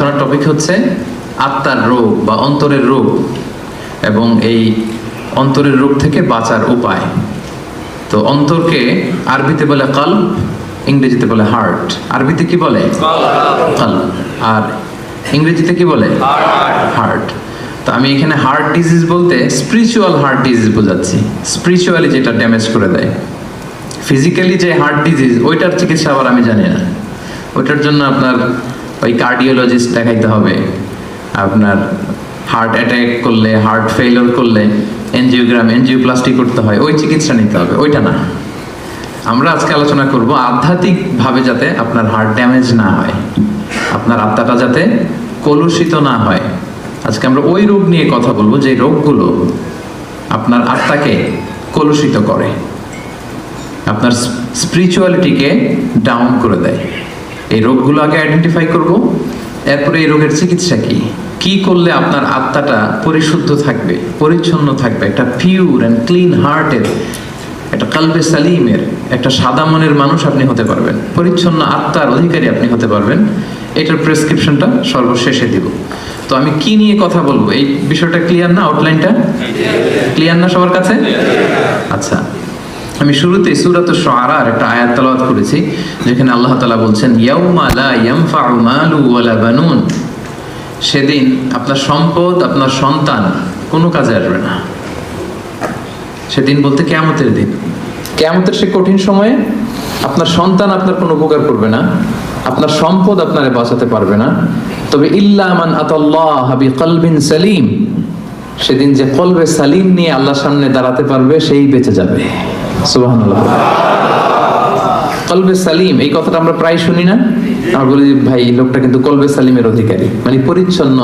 আলোচনার টপিক হচ্ছে আত্মার রোগ বা অন্তরের রোগ এবং এই অন্তরের রোগ থেকে বাঁচার উপায়। তো অন্তরকে আরবিতে বলে কলব, ইংরেজিতে বলে হার্ট। আরবিতে কি বলে? কলব। আর ইংরেজিতে কি বলে? হার্ট। তো আমি এখানে হার্ট ডিজিজ বলতে স্পিরিচুয়াল হার্ট ডিজিজ বোঝাচ্ছি। স্পিরিচুয়ালি যেটা ড্যামেজ করে দেয়। ফিজিক্যালি যে হার্ট ডিজিজ ওইটার চিকিৎসা আবার আমি জানি না। ওইটার জন্য আপনার ওই কার্ডিওলজিস্ট দেখাইতে হবে। আপনার হার্ট অ্যাটাক করলে, হার্ট ফেইলিওর করলে এনজিওপ্লাস্টি করতে হয়, ওই চিকিৎসা নিতে হবে, ওইটা না। আমরা আজকে আলোচনা করব আধ্যাত্মিকভাবে যাতে আপনার হার্ট ড্যামেজ না হয়, আপনার আত্মাটা যাতে কলুষিত না হয়। আজকে আমরা ওই রোগ নিয়ে কথা বলবো যে রোগগুলো আপনার আত্মাকে কলুষিত করে, আপনার স্পিরিচুয়ালিটিকে ডাউন করে দেয়। এই রোগগুলো আগে আইডেন্টিফাই করব, এরপরে এই রোগের চিকিৎসা কি, কি করলে আপনার আত্মাটা পরিশুদ্ধ থাকবে, পরিচ্ছন্ন থাকবে, একটা পিওর অ্যান্ড ক্লিন হার্টের, একটা কলবে সালিমের, একটা সাদা মনের মানুষ আপনি হতে পারবেন, পরিচ্ছন্ন আত্মার অধিকারী আপনি হতে পারবেন। এটার প্রেসক্রিপশনটা সর্বশেষে দিব। তো আমি কি নিয়ে কথা বলবো, এই বিষয়টা ক্লিয়ার না? আউটলাইনটা ক্লিয়ার না সবার কাছে? আচ্ছা, আমি শুরুতে সূরাতুশ শুআরার একটা আয়াত তেলাওয়াত করেছি, যেখানে আল্লাহ তাআলা বলছেন ইয়াউমা লা ইয়ানফাউ মালু ওয়ালা বানুন, সেদিন আপনার সম্পদ, আপনার সন্তান কোনো কাজে আসবে না। সেদিন বলতে কিয়ামতের দিন। কিয়ামতের সে কঠিন সময়ে আপনার সন্তান আপনার কোনো উপকার করবে না, আপনার সম্পদ আপনারে বাঁচাতে পারবে না। তবে ইল্লা মান আতাল্লাহ বিকলবিন সালিম, সেদিন যে কলবে সালিম নিয়ে আল্লাহর সামনে দাঁড়াতে পারবে সেই বেঁচে যাবে। সুবহানাল্লাহ। কলবে সালিম, এই কথাটা আমরা প্রায় শুনি না? আমরা বলি ভাই লোকটা কিন্তু কলবে সালিমের অধিকারী, মানে পরিচ্ছন্ন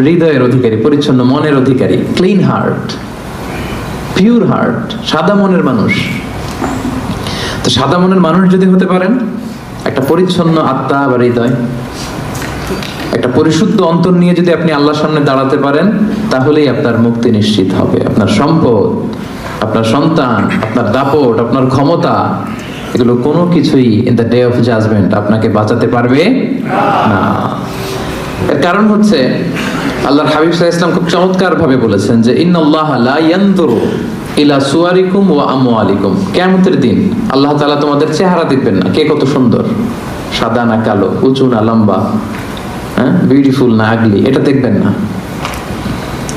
হৃদয়ের অধিকারী, পরিচ্ছন্ন মনের অধিকারী, ক্লিন হার্ট, পিওর হার্ট, সাদা মনের মানুষ। তো সাদা মনের মানুষ যদি হতে পারেন, একটা পরিচ্ছন্ন আত্মা বা হৃদয়, একটা পরিশুদ্ধ অন্তর নিয়ে যদি আপনি আল্লাহর সামনে দাঁড়াতে পারেন, তাহলেই আপনার মুক্তি নিশ্চিত হবে। আপনার সম্পদ, আপনার সন্তান, আপনার দাপট, আপনার ক্ষমতা, এগুলো কোনো কিছুই in the day of judgement আপনাকে বাঁচাতে পারবে না। এর কারণ হচ্ছে আল্লাহর হাবিব সাল্লাল্লাহু আলাইহি ওয়াসাল্লাম খুব চমৎকার ভাবে বলেছেন যে ইন্নাল্লাহা লা ইয়ানজুরু ইলা সুওয়ারিকুম ওয়া আমওয়ালিকুম, কিয়ামতের দিন আল্লাহ তাআলা তোমাদের চেহারা দেখবেন না, কে কত সুন্দর, সাদা না কালো, উঁচু না লম্বা, বিউটিফুল না আগলি, এটা দেখবেন না।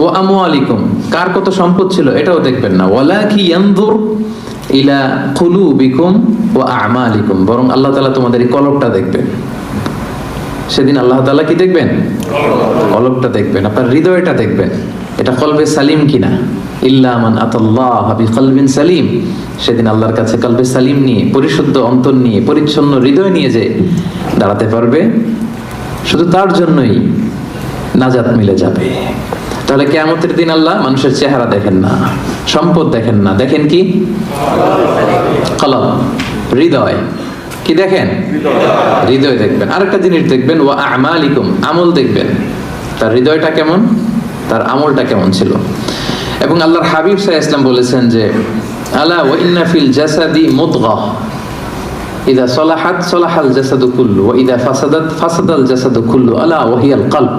ওয়া আমওয়ালিকুম, কার কত সম্পদ ছিল এটাও দেখবেন না। ওয়ালাকি ইয়ানজুর ইলা কুলুবিকুম ওয়া আমালিকুম, বরং আল্লাহ তাআলা তোমাদের এই কলবটা দেখবেন। সেদিন আল্লাহ তাআলা কি দেখবেন? কলবটা দেখবেন, আপনার হৃদয়টা দেখবেন, এটা কলবে সালিম কিনা। ইল্লা মান আতাল্লাহ বিকলবিন সালিম, সেদিন আল্লাহর কাছে কলবে সালিম নিয়ে, পরিশুদ্ধ অন্তর নিয়ে, পরিচ্ছন্ন হৃদয় নিয়ে যে দাঁড়াতে পারবে, শুধু তার জন্যই নাজাত মিলে যাবে। তাহলে কিয়ামতের দিন আল্লাহ মানুষের চেহারা দেখেন না, সম্পদ দেখেন না, দেখেন কি? কলব, হৃদয়। কি দেখেন? হৃদয় দেখবেন। আরেকটা জিনিস দেখবেন, ওয়া আমালিকুম, আমল দেখবেন, তার হৃদয়টা কেমন, তার আমলটা কেমন ছিল। এবং আল্লাহর হাবিব সাল্লাল্লাহু আলাইহি ওয়াসাল্লাম বলেছেন যে আলা ওয়া ইন্না ফিল জাসাদি মুদগাহ ইযা সালাহাত সালাহাল জাসাদু কুল্লু ওয়া ইযা ফাসাদাত ফাসাদাল জাসাদু কুল্লু আলা ওয়া হিয়াল কলব।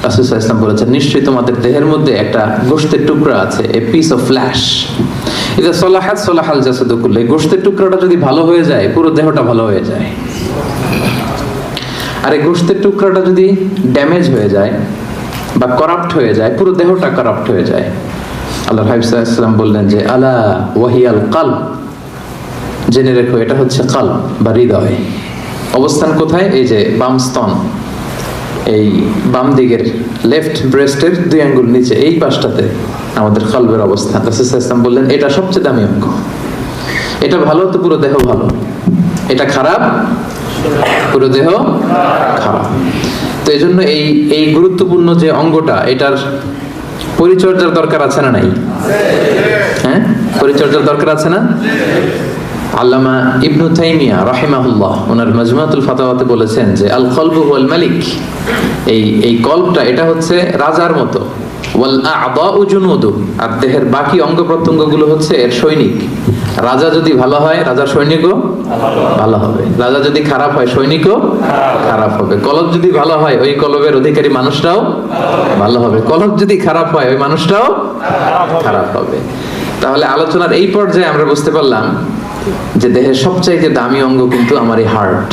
রাসূল সাল্লাল্লাহু আলাইহি ওয়াসাল্লাম বলেছেন নিশ্চয়ই তোমাদের দেহের মধ্যে একটা গোশতের টুকরা আছে, এ পিস অফ ফ্ল্যাশ। ইযা সালাহাত সালাহাল জাসাদু কুল্লু, এই গোশতের টুকরাটা যদি ভালো হয়ে যায়, পুরো দেহটা ভালো হয়ে যায়। আর এই গোশতের টুকরাটা যদি ড্যামেজ হয়ে যায় বা করাপ্ট হয়ে যায়, পুরো দেহটা করাপ্ট হয়ে যায়। আল্লাহর হাবিব সাল্লাল্লাহু আলাইহি ওয়াসাল্লাম বললেন যে আলা ওয়া হিয়াল কলব, জেনে রেখো এটা হচ্ছে কলব বা হৃদয়। অবস্থান কোথায়? এই যে বাম স্তন, এই বাম দিকের লেফট ব্রেস্টের 2 আঙ্গুল নিচে, এই পাশটাতে আমাদের কলবের অবস্থান। রাসূল সাল্লাল্লাহু আলাইহি ওয়াসাল্লাম বললেন এটা সবচেয়ে দামি অঙ্গ, এটা ভালো তো পুরো দেহ ভালো, এটা খারাপ পুরো দেহ খারাপ। তো এই জন্য এই গুরুত্বপূর্ণ যে অঙ্গটা, এটার পরিচর্যার দরকার আছে না নাই? হ্যাঁ, পরিচর্যার দরকার আছে না? আল্লামা ইবনু তাইমিয়া রাহিমাহুল্লাহ ওনার মাজমুআতুল ফাতাওয়াতে বলেছেন যে আল কলবু ওয়াল মালিক, এই কলবটা এটা হচ্ছে রাজার মতো, ওয়াল আ'দাউ জুনুদু, আর দেহের বাকি অঙ্গ প্রত্যঙ্গগুলো হচ্ছে এর সৈনিক। রাজা যদি ভালো হয় রাজার সৈনিকও ভালো হবে, রাজা যদি খারাপ হয় সৈনিকও খারাপ হবে। কলব যদি ভালো হয় ওই কলবের অধিকারী মানুষটাও ভালো হবে, কলব যদি খারাপ হয় ওই মানুষটাও খারাপ হবে। তাহলে আলোচনার এই পর্যায়ে আমরা বুঝতে পারলাম যে দেহের সবচাইতে দামি অঙ্গ কিন্তু আমার এই হার্ট,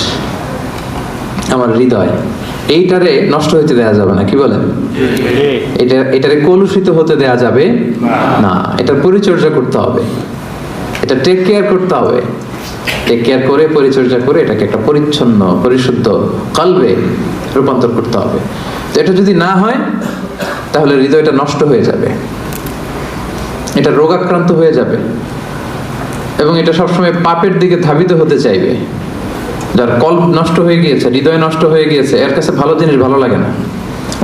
আমার হৃদয়। এইটারে নষ্ট হতে দেয়া যাবে না, কি বলেন? এটারে কলুষিত হতে দেয়া যাবে না। এটার পরিচর্যা করতে হবে, এটা টেক কেয়ার করতে হবে। টেক কেয়ার করে পরিচর্যা করে এটাকে একটা পরিচ্ছন্ন পরিশুদ্ধ কলবে রূপান্তর করতে হবে। তো এটা যদি না হয় তাহলে হৃদয়টা নষ্ট হয়ে যাবে, এটা রোগাক্রান্ত হয়ে যাবে এবং এটা সবসময় পাপের দিকে ধাবিত হতে চাইবে। যার কল্প নষ্ট হয়ে গিয়েছে, হৃদয় নষ্ট হয়ে গিয়েছে, এর কাছে ভালো জিনিস ভালো লাগে না।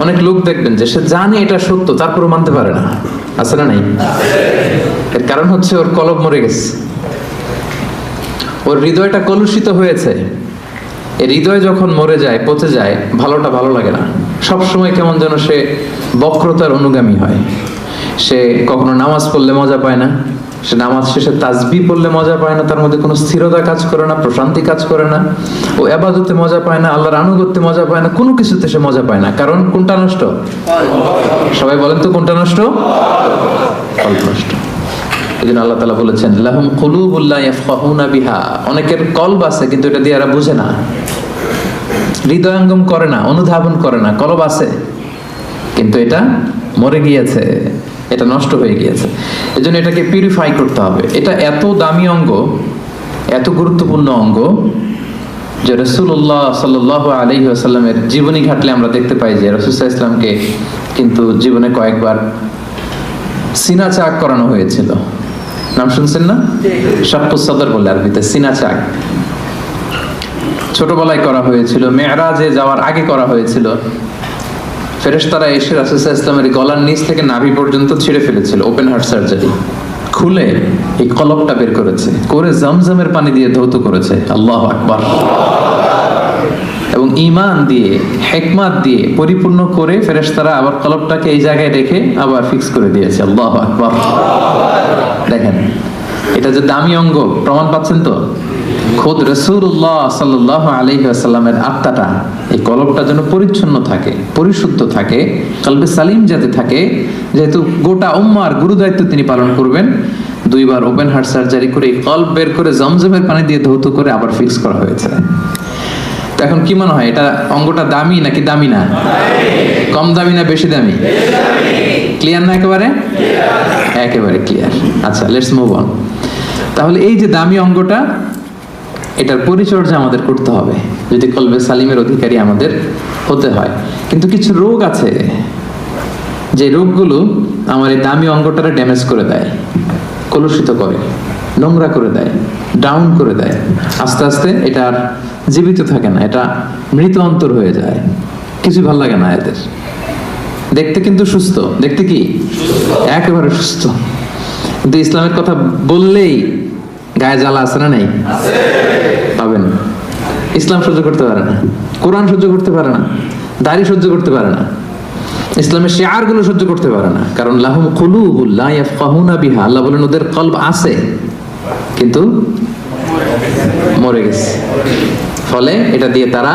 অনেক লোক দেখবেন যে সে জানে এটা সত্য তারপরও মানতে পারে না, আছে না নাই? এর কারণ হচ্ছে ওর কলব মরে গেছে, ওর হৃদয়টা কলুষিত হয়েছে। এই হৃদয় যখন মরে যায়, পচে যায়, ভালোটা ভালো লাগে না। সবসময় কেমন যেন সে বক্রতার অনুগামী হয়। সে কখনো নামাজ পড়লে মজা পায় না, সে নামাজ শেষে তাসবিহ পড়লে মজা পায় না, তার মধ্যে কোনো স্থিরতা কাজ করে না, প্রশান্তি কাজ করে না। ও ইবাদতে মজা পায় না, আল্লাহর আনুগত্যে মজা পায় না, কোনো কিছুতে সে মজা পায় না। কারণ কোনটা নষ্ট? সবাই বলেন তো কোনটা নষ্ট? কল্প নষ্ট। এই জন্য আল্লাহ তাআলা বলেছেন লাহুম কুলুবুল লা ইয়াফকাহুনা বিহা, অনেকের কলব আছে কিন্তু এটা দিয়ে এরা বুঝে না, হৃদয়ঙ্গম করে না, অনুধাবন করে না। কলব আছে কিন্তু এটা মরে গিয়েছে, এটা নষ্ট হয়ে গিয়েছে। এজন্য এটাকে পিউরিফাই করতে হবে। এটা এত দামি অঙ্গ, এত গুরুত্বপূর্ণ অঙ্গ যে রাসূলুল্লাহ সাল্লাল্লাহু আলাইহি ওয়াসাল্লামের জীবনী ঘাটলে আমরা দেখতে পাই যে রাসূল সাল্লাল্লাহু আলাইহি ওয়াসাল্লামকে কিন্তু জীবনে কয়েকবার সিনা চাক করানো হয়েছিল। নাম শুনছেন না? শাক্কুস সাদর বলে আরবিতে, সিনা চাক। ছোটবেলায় করা হয়েছিল, মেরাজে যাওয়ার আগে করা হয়েছিল। ফেরেশতারা এসে রাসূল সাল্লাল্লাহু আলাইহি ওয়াসাল্লামের গলার নিচ থেকে নাভি পর্যন্ত ছিঁড়ে ফেলেছিল, ওপেন হার্ট সার্জারি খুলে এই কলবটা বের করেছে, করে জমজমের পানি দিয়ে ধৌত করেছে। আল্লাহু আকবার। এবং ঈমান দিয়ে, হিকমত দিয়ে পরিপূর্ণ করে ফেরেশতারা আবার কলবটাকে এই জায়গায় রেখে আবার ফিক্স করে দিয়েছে। আল্লাহু আকবার। দেখেন এটা যে দামি অঙ্গ, প্রমাণ পাচ্ছেন তো? খোদ রাসূলুল্লাহ সাল্লাল্লাহু আলাইহি ওয়াসাল্লামের আত্মাটা, এই কলবটা যেন পরিচ্ছন্ন থাকে, পরিশুদ্ধ থাকে, কলবে সালিম যাতে থাকে। যেহেতু গোটা উম্মার গুরু দায়িত্ব তিনি পালন করবেন, 2 বার ওপেন হার্ট সার্জারি করে কলব বের করে জমজমের পানি দিয়ে ধৌত করে আবার ফিক্স করা হয়েছে। তো এখন কি মনে হয়, এটা অঙ্গটা দামি নাকি দামি না? কম দামি না বেশি দামি? ক্লিয়ার না? একেবারে একেবারে ক্লিয়ার। আচ্ছা, লেটস মুভ অন। তাহলে এই যে দামি অঙ্গটা, এটার পরিচর্যা আমাদের করতে হবে যদি কলবে সালিমের অধিকারী আমাদের হতে হয়। কিন্তু কিছু রোগ আছে, যে রোগগুলো আমার এই দামি অঙ্গটারে ড্যামেজ করে দেয়, কলুষিত করে, নোংরা করে দেয়, ডাউন করে দেয়। আস্তে আস্তে এটা আর জীবিত থাকে না, এটা মৃত অন্তর হয়ে যায়, কিছু ভালো লাগে না এদের। দেখতে কিন্তু সুস্থ, দেখতে কি একেবারে সুস্থ, কিন্তু ইসলামের কথা বললেই গায়ে জ্বালা আছে না? নেই? পাবেন। ইসলাম সহ্য করতে পারে না, কোরআন সহ্য করতে পারে না, দাড়ি সহ্য করতে পারে না, ইসলামের শিআর গুলো সহ্য করতে পারে না। কারণ লাহুম কুলুবুল লা ইয়াফকাহুনা বিহা, আল্লাহ বলেন ওদের কলব আছে কিন্তু মরে গেছে, ফলে এটা দিয়ে তারা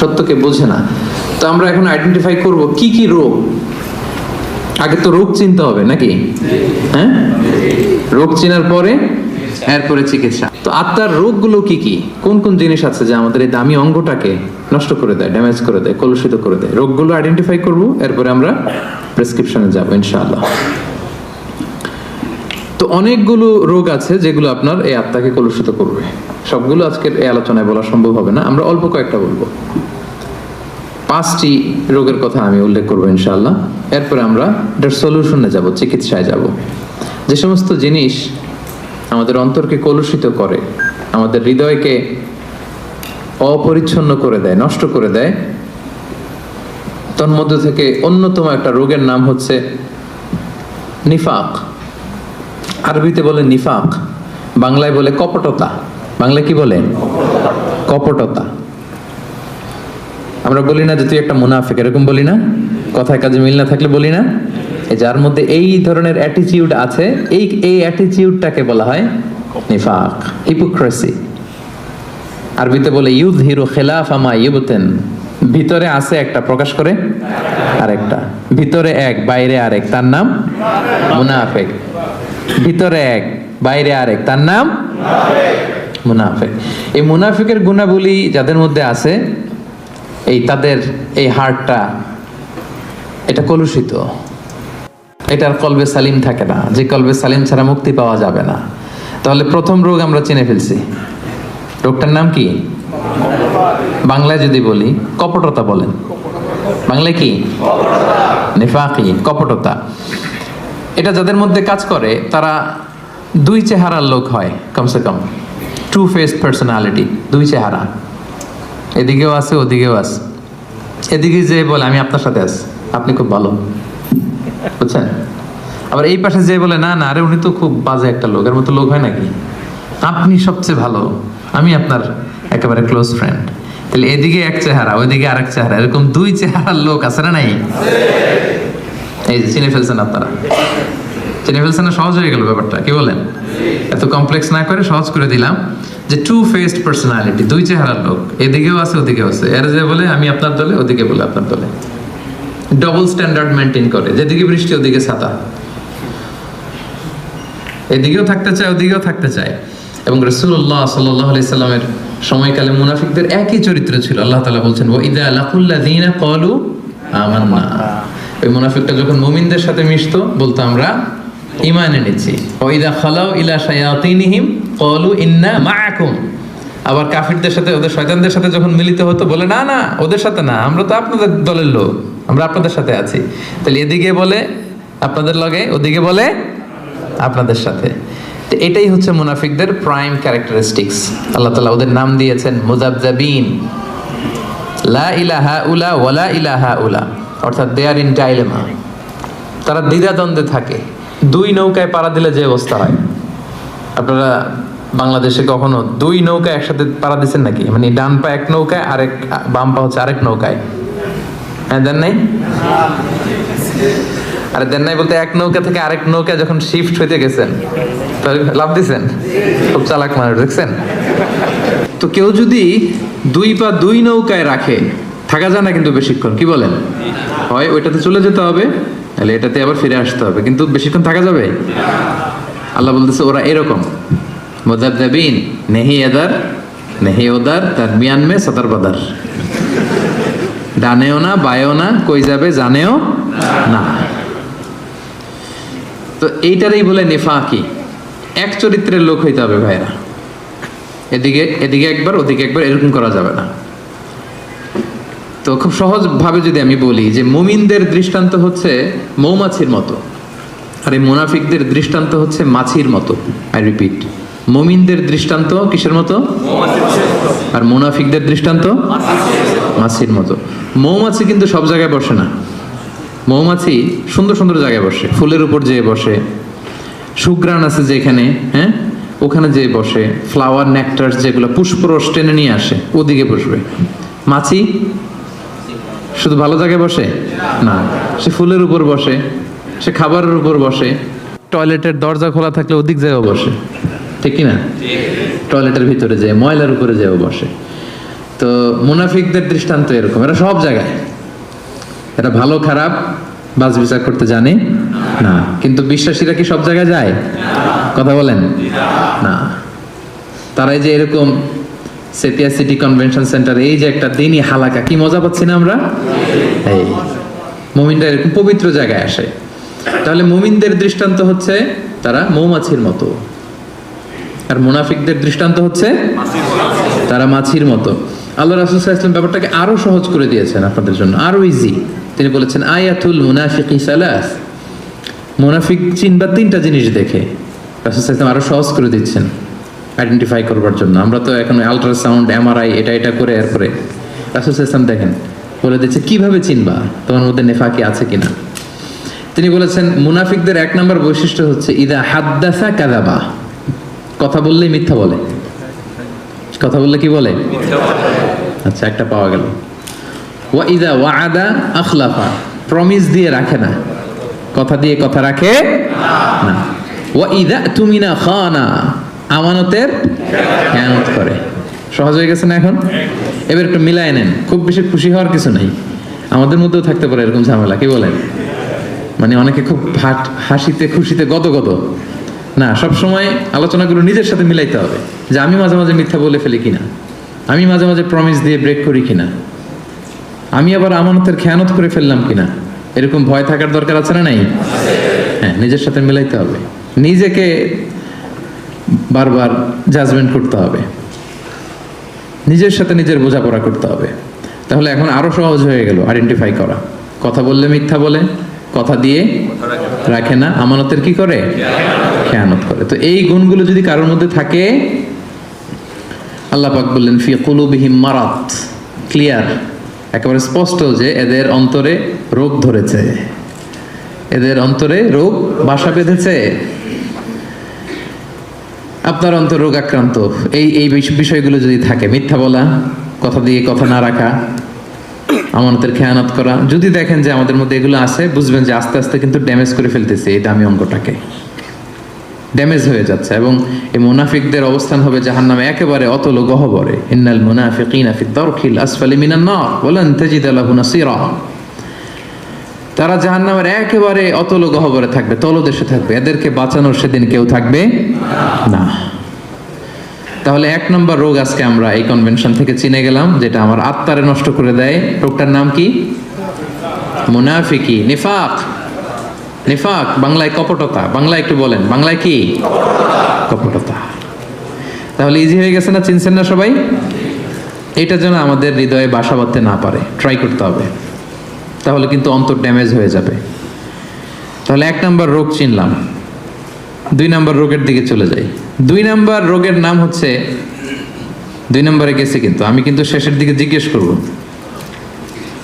সত্যকে বোঝে না। তো আমরা এখন আইডেন্টিফাই করব কি কি রোগ। আগে তো রোগ চিনতে হবে নাকি? হ্যাঁ, রোগ চেনার পরে এরপরে চিকিৎসা। তো আত্মার রোগগুলো কি কি, কোন কোন জিনিস আছে যে আমাদের এই দামি অঙ্গটাকে নষ্ট করে দেয়, ড্যামেজ করে দেয়, কলুষিত করে দেয়? রোগগুলো আইডেন্টিফাই করব, এরপরে আমরা প্রেসক্রিপশনে যাব ইনশাআল্লাহ। তো অনেকগুলো রোগ আছে যেগুলো আপনার এই আত্মাকে কলুষিত করবে। সবগুলো আজকের এই আলোচনায় বলা সম্ভব হবে না, আমরা অল্প কয়েকটা বলবো। 5টি রোগের কথা আমি উল্লেখ করবো ইনশাআল্লাহ। এরপরে আমরা এটার সলিউশনে যাব, চিকিৎসায় যাব। যে সমস্ত জিনিস আমাদের অন্তরকে কলুষিত করে, আমাদের হৃদয়কে অপরিচ্ছন্ন করে দেয়, নষ্ট করে দেয়, তন্মধ্য থেকে অন্যতম একটা রোগের নাম হচ্ছে নিফাক। আরবিতে বলে নিফাক, বাংলায় বলে কপটতা। বাংলায় কি বলে? কপটতা। আমরা বলি না যে তুই একটা মুনাফিক, এরকম বলি না? কথায় কাজে মিল না থাকলে বলি না? যার মধ্যে এই ধরনের অ্যাটিটিউড আছে, এই অ্যাটিটিউডটাকে বলা হয় নিফাক, হিপোক্রেসি। আরবিতে বলে ইউযহিরু খিলাফা মা ইউবতিন, ভিতরে আছে একটা, প্রকাশ করে আরেকটা। ভিতরে এক, বাইরে আরেক, তার নাম মুনাফিক। ভিতরে এক, বাইরে আরেক, তার নাম মুনাফিক। এই মুনাফিকের গুণাবলী যাদের মধ্যে আছে, এই তাদের এই হার্টটা এটা কলুষিত, এটার কলবে সালিম থাকে না, যে কলবে সালিম ছাড়া মুক্তি পাওয়া যাবে না। তাহলে প্রথম রোগ আমরা চিনে ফেলছি। রোগটার নাম কি? বাংলায় যদি বলি কপটতা বলেন। বাংলায় কি? নিফাকি, কপটতা। এটা যাদের মধ্যে কাজ করে তারা দুই চেহারার লোক হয়, কমসে কম টু ফেস পার্সোনালিটি, দুই চেহারা, এদিকেও আছে ওদিকেও আছে। এদিকে যে বলে আমি আপনার সাথে আছি, আপনি খুব ভালো, বুঝছেন? আবার এই পাশে যে বলে না না, আরে উনি তো খুব বাজে একটা লোক, এর মতো লোক হয় নাকি, আপনি সবচেয়ে ভালো, আমি আপনার একেবারে ক্লোজ ফ্রেন্ড। তাহলে এদিকে এক চেহারা, ওইদিকে আরেক চেহারা, এরকম দুই চেহারার লোক আছে না নাই? এই যে চিনে ফেলছেন আপনারা, চিনে ফেলছেন না? সহজ হয়ে গেল ব্যাপারটা, কি বলেন? এত কমপ্লেক্স না করে সহজ করে দিলাম যে টু ফেসড পার্সোনালিটি, দুই চেহারার লোক, এদিকেও আছে ওদিকেও আছে। এর যে বলে আমি আপনার দলে, ওদিকে বলে আপনার দলে। ডবল স্ট্যান্ডার্ড মেনটেন করে, যেদিকে বৃষ্টি ওদিকে ছাতা, এদিকেও থাকতে চায় ওদিকেও থাকতে চায়। এবং রাসূলুল্লাহ সাল্লাল্লাহু আলাইহি সাল্লামের সময়কালে মুনাফিকদের একই চরিত্র ছিল। আল্লাহ তাআলা বলছেন ওয়া ইযা লাকুল্লাযীনা ক্বালু আমান্না, ওই মুনাফিকটা যখন মুমিনদের সাথে মিশতো বলতো আমরা ঈমান এনেছি। ওয়া ইযা খালাউ ইলা শায়াতিনহিম ক্বালু ইন্না মাআকুম, আবার কাফিরদের সাথে, ওদের শয়তানদের সাথে যখন মিলিত হতো বলে না না, ওদের সাথে না, আমরা তো আপনাদের দলের লোক, আমরা আপনাদের সাথে আছি। তাহলে এদিকে বলে আপনাদের লগে, ওদিকে বলে আপনাদের সাথে। তো এটাই হচ্ছে মুনাফিকদের প্রাইম ক্যারেক্টারিস্টিক্স। আল্লাহ তাআলা ওদের নাম দিয়েছেন মুযাবযাবিন, লা ইলাহা উলা ওয়ালা ইলাহা উলা, অর্থাৎ দে আর ইন ডাইলেমা, তারা দ্বিধাদ্বন্দ্বে থাকে। দুই নৌকায় পাড়া দিলে যে অবস্থা হয়, আপনারা বাংলাদেশে কখনো দুই নৌকা একসাথে পাড়া দিচ্ছেন নাকি? মানে ডান পা এক নৌকায়, আরেক বাম পা হচ্ছে আরেক নৌকায়, হ্যাঁ দেন নাই? আরে দেন নাই বলতে এক নৌকা থেকে আরেক নৌকা যখন শিফট হইতে গেছেন লাভ দিছেন, খুব চালাক মানুষ, দেখছেন তো। কেউ যদি দুই পা দুই নৌকায় রাখে, থাকা যায় না কিন্তু বেশিক্ষণ, কি বলেন? হয় ওইটাতে চলে যেতে হবে, তাহলে এটাতে আবার ফিরে আসতে হবে, কিন্তু বেশিক্ষণ থাকা যাবে? আল্লাহ বলতেছে ওরা এরকম মুযাবযাবিন, নেহি এদার নেহি ওদার, তার মিয়ান মে সদর বদর, ডানেও না বায়েও না, কই যাবে জানেও না। তো এইটারই বলে নিফাকি, এক চরিত্রের লোক হইতে হবে ভাইরা, এদিকে এদিকে একবার ওদিকে একবার, এরকম করা যাবে না। তো খুব সহজ ভাবে যদি আমি বলি যে মুমিনদের দৃষ্টান্ত হচ্ছে মৌমাছির মতো, আর এই মুনাফিকদের দৃষ্টান্ত হচ্ছে মাছির মতো। আই রিপিট, মুমিনদের দৃষ্টান্ত কিসের মতো? আর মুনাফিকদের দৃষ্টান্ত মাছির মতো। মৌমাছি কিন্তু সব জায়গায় বসে না, মৌমাছি সুন্দর সুন্দর জায়গায় বসে, ফুলের উপর যেয়ে বসে, সুঘ্রাণ আছে যেখানে, হ্যাঁ ওখানে যেয়ে বসে, ফ্লাওয়ার নেকটার যেগুলো পুষ্পরস টেনে নিয়ে আসে ওদিকে বসবে। মাছি শুধু ভালো জায়গায় বসে না, সে ফুলের উপর বসে, সে খাবারের উপর বসে, টয়লেটের দরজা খোলা থাকলে ওদিক যেও বসে, ঠিক কিনা? টয়লেটের ভিতরে যেয়ে, ময়লার উপরে যেও বসে। তো মুনাফিকদের দৃষ্টান্ত এরকম, এরা সব জায়গায়, এরা ভালো খারাপ বাজ বিচার করতে জানে না। কিন্তু বিশ্বাসীরা কি সব জায়গায় যায়? কথা বলেন না। তারা এই যে এরকম সেপিয়া সিটি কনভেনশন সেন্টার, এই যে একটা দিনই হালাকা, কি মজা পাচ্ছি না আমরা? এই মুমিনরা এরকম পবিত্র জায়গায় আসে। তাহলে মুমিনদের দৃষ্টান্ত হচ্ছে তারা মৌমাছির মতো, আর মুনাফিকদের দৃষ্টান্ত হচ্ছে তারা মাছির মতো। আল্লাহ রাসূল সাল্লাল্লাহু আলাইহি ওয়াসাল্লাম ব্যাপারটাকে আরো সহজ করে দিয়েছেন আপনাদের জন্য, আরো ইজি। তিনি বলেছেন আয়াতুল মুনাফিকি সালাস, মুনাফিক চিনবা তিনটা জিনিস দেখে। রাসূল সাল্লাল্লাহু আলাইহি ওয়াসাল্লাম আরো সহজ করে দিচ্ছেন আইডেন্টিফাই করবার জন্য। আমরা তো এখন আল্ট্রাসাউন্ড, এমআরআই, এটা করে এরপরে রাসূল সাল্লাল্লাহু আলাইহি ওয়াসাল্লাম দেখেন বলে দিচ্ছে কিভাবে চিনবা তোমার মধ্যে নেফাকি আছে কিনা। তিনি বলেছেন মুনাফিকদের এক নম্বর বৈশিষ্ট্য হচ্ছে ইদা হাদ্দাসা কাযাবা, কথা বললেই মিথ্যা বলে। কথা বললে কি বলে? আচ্ছা, একটা পাওয়া গেল। ওয়া ইদা ওয়াআদা আখলাফা, প্রমিস দিয়ে রাখে না, কথা দিয়ে কথা রাখে না। ওয়া ইদা তুমিনা খানা, আমানতের খেয়ানত করে। সহজ হয়ে গেছে না এখন? এবার একটু মিলায় নেন, খুব বেশি খুশি হওয়ার কিছু নাই, আমাদের মধ্যেও থাকতে পারে এরকম ঝামেলা, কি বলেন? মানে অনেকে খুব হাসিতে খুশিতে গদগদ না, সবসময় আলোচনাগুলো নিজের সাথে মিলাইতে হবে, যে আমি মাঝে মাঝে মিথ্যা বলে ফেলি কিনা, আমি মাঝে মাঝে প্রমিস দিয়ে ব্রেক করি কিনা, আমি আবার আমানতের খেয়ানত করে ফেললাম কিনা, এরকম ভয় থাকার দরকার আছে না নাই? হ্যাঁ, নিজের সাথে মিলাইতে হবে, নিজেকে বারবার জাজমেন্ট করতে হবে, নিজের সাথে নিজের বোঝাপড়া করতে হবে। তাহলে এখন আরো সহজ হয়ে গেল আইডেন্টিফাই করা। কথা বললে মিথ্যা বলে, কথা দিয়ে রাখে না, আমানতের কি করে? খেয়ানত করে। তো এই গুণগুলো যদি কারোর মধ্যে থাকে, আল্লাহ পাক বললেন ফি কুলুবিহিম মারাদ, ক্লিয়ার, একেবারে স্পষ্ট যে এদের অন্তরে রোগ ধরেছে, এদের অন্তরে রোগ বাসা বেঁধেছে। আপনার অন্তর রোগ আক্রান্ত, এই বিষয়গুলো যদি থাকে, মিথ্যা বলা, কথা দিয়ে কথা না রাখা, আমানতের খেয়ানত করা, যদি দেখেন যে আমাদের মধ্যে এগুলো আছে, বুঝবেন যে আস্তে আস্তে কিন্তু ড্যামেজ করে ফেলতেছে এই দামি অঙ্গটাকে, ড্যামেজ হয়ে যাচ্ছে। এবং এই মুনাফিকদের অবস্থান হবে জাহান্নামে একেবারে অতল গহ্বরে। ইন্নাল মুনাফিকিনা ফি দারকিল আসফালি মিনান নার ওয়া লান তাজিদা লাহু নাসীরা। তারা জাহান্নামের একেবারে অতল গহ্বরে থাকবে, তলদেশে থাকবে, এদেরকে বাঁচানোর সেদিন কেউ থাকবে না। তাহলে এক নম্বর রোগ আজকে আমরা এই কনভেনশন থেকে চিনে গেলাম, যেটা আমার আত্মারে নষ্ট করে দেয়। রোগটার নাম কি? মুনাফিকি, নিফাক। নিফাক বাংলায় কপটতা। বাংলায় একটু বলেন, বাংলায় কি? কপটতা। তাহলে ইজি হয়ে গেছে না? চিনছেন না সবাই? এটা যেন আমাদের হৃদয়ে বাসা বাঁধতে না পারে, ট্রাই করতে হবে, তাহলে কিন্তু অন্তর ড্যামেজ হয়ে যাবে। তাহলে এক নাম্বার রোগ চিনলাম। 2 নাম্বার রোগের দিকে চলে যাই। 2 নাম্বার রোগের নাম হচ্ছে, 2 নম্বরে গেছে কিন্তু আমি কিন্তু শেষের দিকে জিজ্ঞেস করব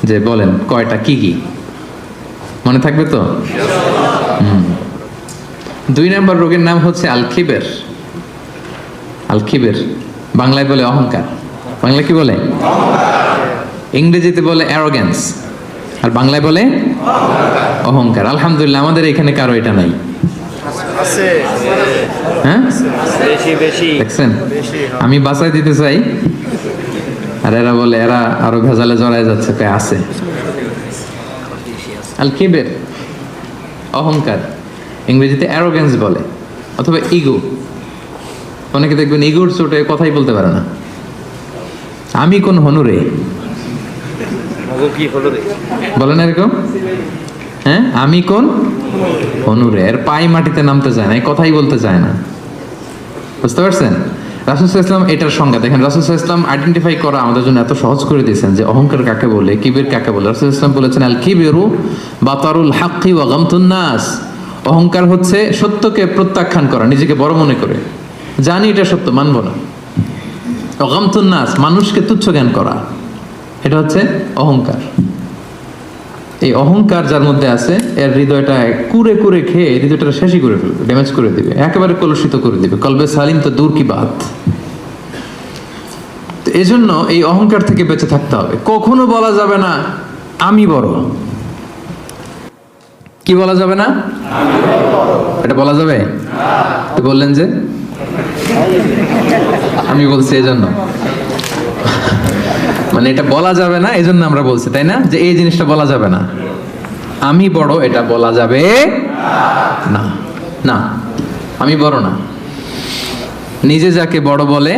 যে বলেন কয়টা, কি কি মনে থাকবে তো? 2 নাম্বার রোগের নাম হচ্ছে আল খিবের। আল খিবের বাংলায় বলে অহংকার। বাংলায় কি বলে? ইংরেজিতে বলে অ্যারোগ্যান্স, আর বাংলায় বলে অহংকার। আলহামদুলিল্লাহ আমাদের এখানে কারো এটা নাই। হ্যাঁ, দেখছেন, আমি বাঁচাই দিতে চাই আর এরা বলে, এরা আরো ভেজালে জড়ায় যাচ্ছে, আছে। আল কিবের অহংকার, ইংরেজিতে অ্যারোগ্যান্স বলে, অথবা ইগো। অনেকে দেখবেন ইগোর চোটে কথাই বলতে পারে না। আমি কোন হনুরে বলেন এরকম? হ্যাঁ, আমি কোন হনুরে, এর পায়ে মাটিতে নামতে চায় না, এই কথাই বলতে চায় না। বুঝতে পারছেন? রাসূল সাল্লাল্লাহু আলাইহি ওয়াসাল্লাম এটার সংজ্ঞা দেখেন, রাসূল সাল্লাল্লাহু আলাইহি ওয়াসাল্লাম আইডেন্টিফাই করা আমাদের জন্য এত সহজ করে দিয়েছেন যে অহংকার কাকে বলে, কিবির কাকে বলে। রাসূল সাল্লাল্লাহু আলাইহি ওয়াসাল্লাম বলেছেন আল কিবিরু বাতারুল হাক্কি ওয়া গামতুন নাস। অহংকার হচ্ছে সত্যকে প্রত্যাখ্যান করা, নিজেকে বড় মনে করে, জানি এটা সত্য, মানব না। ওয়া গামতুন নাস, মানুষকে তুচ্ছ জ্ঞান করা, এটা হচ্ছে অহংকার। এই অহংকার যার মধ্যে আছে, এর হৃদয়টা কুরে কুরে খেয়ে হৃদয়টা শেষই করে ফেলবে, ড্যামেজ করে দিবে, একেবারে কলুষিত করে দিবে। কলবে সালিম তো দূর কি বাত। তো এজন্য এই অহংকার থেকে বেঁচে থাকতে হবে। কখনো বলা যাবে না আমি বড়। কি বলা যাবে না? এটা বলা যাবে? বললেন যে আমি বলছি এজন্য, মানে এটা বলা যাবে না, এজন্য আমরা বলছি, তাই না? যে এই জিনিসটা বলা যাবে না, আমি বড়, এটা বলা যাবে না। না, আমি বড় না। নিজে যাকে বড় বলে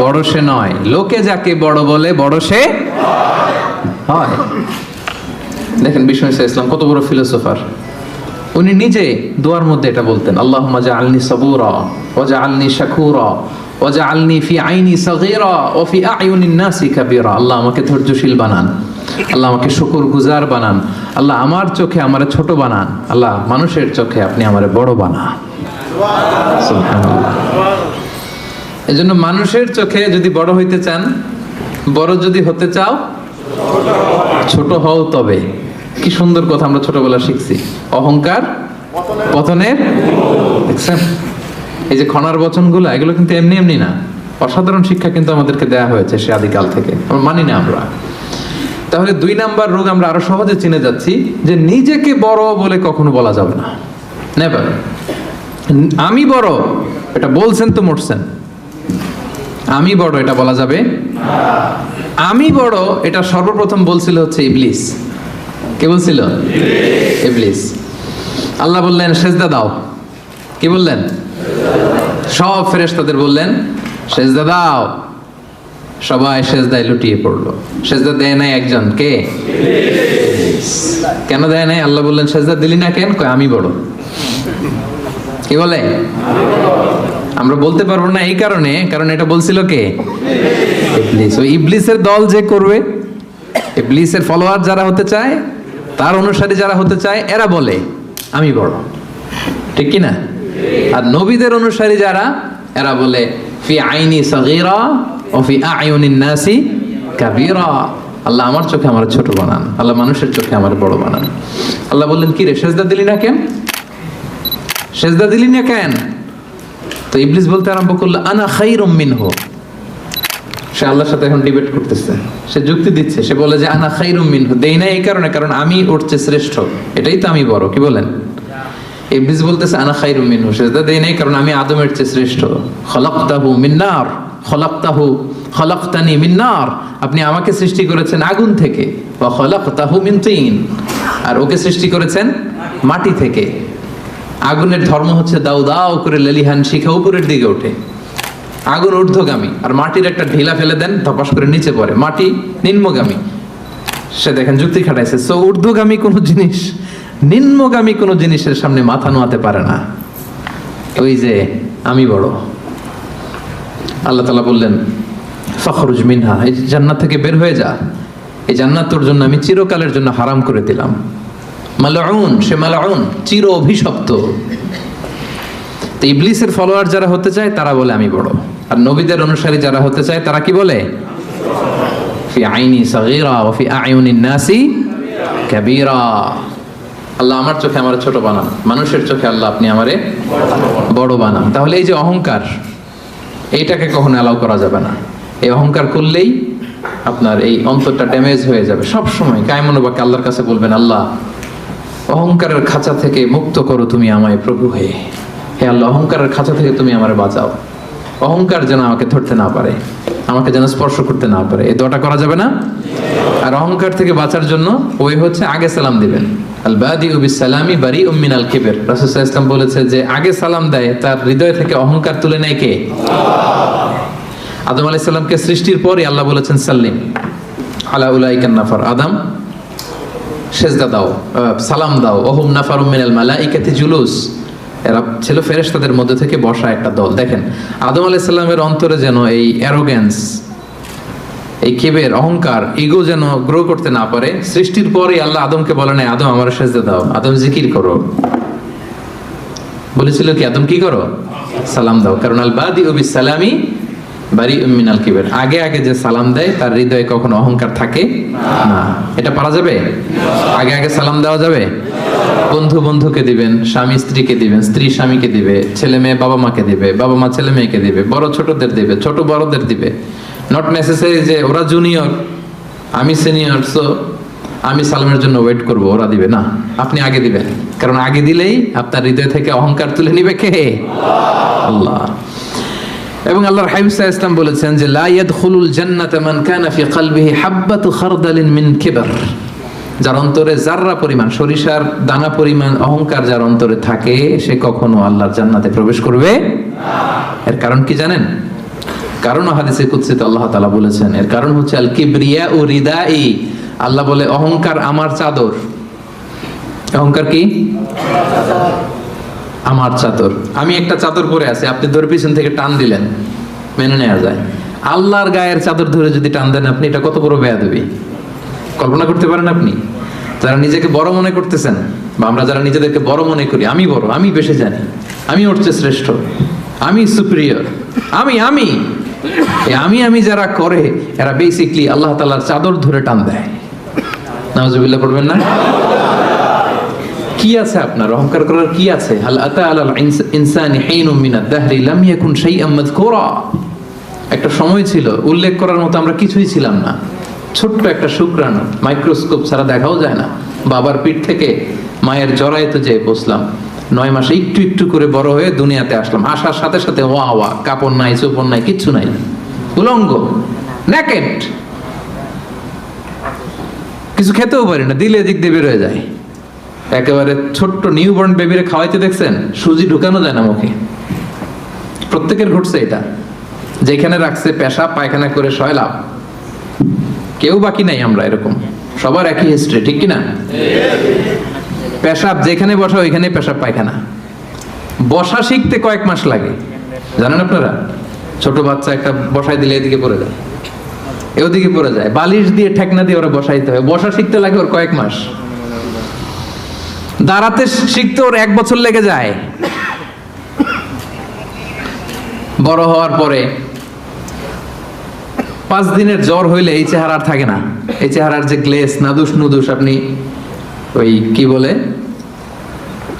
বড় সে নয়, লোকে যাকে বড় বলে বড় সে হয়। দেখেন বিষ্ণু ইসলাম কত বড় ফিলোসোফার। উনি নিজে দোয়ার মধ্যে এটা বলতেন, আল্লাহুম্মা জাআলনি সাবুরা ওয়া জাআলনি শাকুরা ওয়া জাআলনি ফি আইনি সাগীরা ওয়া ফি আ'য়ুনিন নাসি কাবীরা। আল্লাহ আমাকে ধৈর্যশীল বানান, আল্লাহ আমাকে শুকরগুজার বানান, আল্লাহ আমার চোখে আমারে ছোট বানান, আল্লাহ মানুষের চোখে আপনি আমারে বড় বানান। সুবহানাল্লাহ। এজন্য মানুষের চোখে যদি বড় হইতে চান, বড় যদি হতে চাও, ছোট হও তবে। কি সুন্দর কথা আমরা ছোটবেলা শিখছি, অহংকার পতনের। দেখছেন এই যে খনার বচনগুলো, এগুলো কিন্তু এমনি এমনি না, অসাধারণ শিক্ষা কিন্তু আমাদেরকে দেয়া হয়েছে সে আদিকাল থেকে, আমরা মানি না আমরা। তাহলে 2 নাম্বার রোগ আমরা আরো সহজে চিনে যাচ্ছি, যে নিজেকে বড় বলে কখনো বলা যাবে না, নেভার। আমি বড়, এটা বলছেন তো মরছেন। আমি বড় এটা বলা যাবে? আমি বড় এটা সর্বপ্রথম বলছিল হচ্ছে ইবলিস। কে বলছিল? ইবলিস। আল্লাহ বললেন সেজদা দাও। কি বললেন? সব ফেরেশতাদের বললেন সেজদা দাও। সবাই সেজদায় লুটিয়ে পড়লো। সেজদা দেয় নাই একজন, কে? কেন দেয় নাই? আল্লাহ বললেন সেজদা দিলি না কেন? কয় আমি বড়। কি বলে? আমরা বলতে পারবো না এই কারণে, কারণ এটা বলছিল কে? ইবলিস। ওই ইবলিসের দল যে করবে, ইবলিসের ফলোয়ার যারা হতে চায়, তার অনুসারী যারা হতে চায়, এরা বলে আমি বড়, ঠিক কি না? আর নবীদের অনুসারী যারা, এরা বলে ফি আইনি সগীরা ও ফি আয়ুনিন নাসি কাবীরা। আল্লাহ আমার চোখে আমার ছোট বানান, আল্লাহ মানুষের চোখে আমার বড় বানান। আল্লাহ বললেন কি রে সেজদা দিলি না কেন? সেজদা দিলি না কেন? তো ইবলিস বলতে আরম্ভ করলো আনা খায়রুম মিনহু। সে আল্লাহর সাথে এখন ডিবেট করতেছে, সে যুক্তি দিচ্ছে। সে বলে যে আনা খায়রুম মিনহু, দেই না এই কারণে কারণ আমি ওর চেয়ে শ্রেষ্ঠ, এটাই তো আমি বড়। কি বলেন? ইবলিস বলতেছে আনা খায়রুম মিনহু, সেজদা দেই নাই কারণ আমি আদমের চেয়ে শ্রেষ্ঠ। খলাকতাহু মিন নার, খলাকতানি মিন নার, আপনি আমাকে সৃষ্টি করেছেন আগুন থেকে। ওয়া খলাকতাহু মিন তিন, আর ওকে সৃষ্টি করেছেন মাটি থেকে। আগুনের ধর্ম হচ্ছে দাউ দাউ করে লেলিহান শিখা উপরের দিকে ওঠে, আগুন ঊর্ধ্বগামী। আর মাটির একটা ঢিলা ফেলে দেন, ধপাস করে নিচে পড়ে, মাটি নিম্নগামী। সে দেখেন যুক্তি খাটাইছে। সো ঊর্ধ্বগামী কোনো জিনিস নিম্নগামী কোনো জিনিসের সামনে মাথা নোয়াতে পারে না। ওই যে আমি বড়। আল্লাহ তাআলা বললেন ফখরুজ মিনহা, এই জান্নাত থেকে বের হয়ে যা, এই জান্নাত তোর জন্য আমি চিরকালের জন্য হারাম করে দিলাম। মালউন, সে মালউন, চির অভিশপ্ত। তো ইবলিসের ফলোয়ার যারা হতে চায় তারা বলে আমি বড়, আর নবীদের অনুসারী যারা হতে চায় তারা কি বলে? ফি আইনি সগীরা ওয়া ফি আয়ুনিন নাসি কাবীরা। আল্লাহ আমার চোখে আমার ছোট বানান, মানুষের চোখে আল্লাহ আপনি আমারে বড় বানান। তাহলে এই যে অহংকার, এইটাকে কখনো অ্যালাউ করা যাবে না। এই অহংকার করলেই আপনার এই অন্তরটা ড্যামেজ হয়ে যাবে। সব সময় কায়মনোবাক্যে আল্লাহর কাছে বলবেন আল্লাহ অহংকারের খাঁচা থেকে মুক্ত করো তুমি আমায় প্রভু হে। হে আল্লাহ অহংকারের খাঁচা থেকে তুমি আমারে বাঁচাও। অহংকার যেন আমাকে ধরতে না পারে, আমাকে যেন স্পর্শ করতে না পারে। এই দোয়াটা করা যাবে না? আর অহংকার থেকে বাঁচার জন্য ওই হচ্ছে আগে সালাম দিবেন। আল বাদিউ বিস সালামি বারিউম মিনাল কিবর। রাসূল সাল্লাল্লাহু আলাইহি ওয়াসাল্লাম বলেছে যে আগে সালাম দেয় তার হৃদয় থেকে অহংকার তুলে নেয় কে? আদম আলাইহিস সালামকে সৃষ্টির পরই আল্লাহ বলেছেন সাল্লিম আলা উলাইকান নাফার, আদম সেজদা দাও, সালাম দাও। ওহুম নাফারুম মিনাল মালাইকাতি জুলুস, এরা ছিল ফেরেশতাদের মধ্যে থেকে বসা একটা দল। দেখেন আদম আলাইহিস সালামের অন্তরে যেন এই অ্যারোগ্যান্স, এই কিবের, অহংকার, ইগো যেন গ্রো করতে না পারে। সৃষ্টির পরেই আল্লাহ আদমকে বলে নাই আদম আমার সেজদা দাও, আদম জিকির করো। বলেছিল কি আদম কি করো? সালাম দাও। কারণ আল বাদিউ বিস সালামি বারিউম মিনাল কিবর, আগে আগে যে সালাম দেয় তার হৃদয়ে কখনো অহংকার থাকে না। এটা পারা যাবে? আগে আগে সালাম দেওয়া যাবে? বন্ধু বন্ধুকে দিবেন, স্বামী স্ত্রীকে দিবেন, স্ত্রী স্বামীকে দিবে, ছেলে মেয়ে বাবা মাকে দিবে, বাবা মা ছেলে মেয়েকে দিবে, বড় ছোটদের দিবে, ছোট বড়দের দিবে। নট নেসেসারি যে ওরা জুনিয়র আমি সিনিয়র সো আমি সালামের জন্য ওয়েট করব, ওরা দিবে না, আপনি আগে দিবেন। কারণ আগে দিলেই আপনার হৃদয় থেকে অহংকার তুলে নিবে কে? আল্লাহ। এবং আল্লাহর হাবিব সাল্লাল্লাহু আলাইহি ওয়াসাল্লাম বলেছেন যে লা ইয়াদখুলুল জান্নাতা মান কানা ফি কলবিহি হাববাতু খারদালিন মিন কিবর, যার অন্তরে যাররা পরিমাণ, সরিষার দানা পরিমাণ অহংকার যার অন্তরে থাকে সে কখনো আল্লাহর জান্নাতে প্রবেশ করবে না। এর কারণ কি জানেন? কারণ হাদিসে কুদসিতে আল্লাহ তাআলা বলেছেন, এর কারণ হচ্ছে আল কিবরিয়া ও রিদাই। আল্লাহ বলে অহংকার আমার চাদর। অহংকার কি? আমার চাদর। আমি একটা চাদর পরে আছি, আপনি ধরে পিছন থেকে টান দিলেন, মেনে নেওয়া যায়। আল্লাহর গায়ের চাদর ধরে যদি টান দেন আপনি, এটা কত বড় বেয়াদবি কল্পনা করতে পারেন আপনি? যারা নিজেকে বড় মনে করতেছেন, বা আমরা যারা নিজেদেরকে বড় মনে করি, আমি বড়, আমি বেশি জানি, আমি ওর চেয়ে শ্রেষ্ঠ, আমি সুপিরিয়র, আমি আমি আমি আমি যারা করে এরা বেসিকলি আল্লাহ তাআলার চাদর ধরে টান দেয়। নাউজুবিল্লাহ পড়বেন না? কি আছে আপনার অহংকার করার? কি আছে? হাল আতা আলাল ইনসানি হিনুম মিনাদ দাহরি লাম ইয়াকুন শাইআম মাযকুরা। একটা সময় ছিল উল্লেখ করার মতো আমরা কিছুই ছিলাম না। ছোট্ট একটা শুক্রাণু, মাইক্রোস্কোপ ছাড়া দেখাও যায় না। বাবার পিঠ থেকে মায়ের জরায়ুতে যেয়ে বসলাম, 9 মাসে একটু একটু করে বড় হয়ে দুনিয়াতে আসলাম, আসার সাথে সাথে ওয়া ওয়া, কাপড় নাই, চোপড় নাই, কিচ্ছু নাই, উলঙ্গ, নেকেড, কিছু খেতেও পারি না, দিলে দিক দিয়ে বের হয়ে যায়। একেবারে ছোট্ট নিউবর্ন বেবিরে খাওয়াইতে দেখছেন, সুজি ঢুকানো যায় না মুখে। প্রত্যেকের ঘটছে এটা, যেখানে রাখছে পেশাব পায়খানা করে শয়লাভ, কেউ বাকি নাই আমরা এরকম, সবার একই হিস্ট্রি, ঠিক কিনা? পেশাব যেখানে বসা ওইখানে পেশাব পায়খানা। বসা শিখতে কয়েক মাস লাগে, জানেন আপনারা? ছোট বাচ্চা একটা বসাই দিলে এদিকে পড়ে যায়, ওদিকে পড়ে যায়, বালিশ দিয়ে ঠেকনা দিয়ে ওরা বসাইতে হয়। বসা শিখতে লাগে ওর কয়েক মাস, দাঁড়াতে শিখতে ওর 1 বছর লেগে যায়। বড় হওয়ার পরে 5 দিনের জ্বর হইলে এই চেহারা আর থাকে না। এই চেহারার যে গ্লেস, নাদুস নুদুস, আপনি ওই কি বলে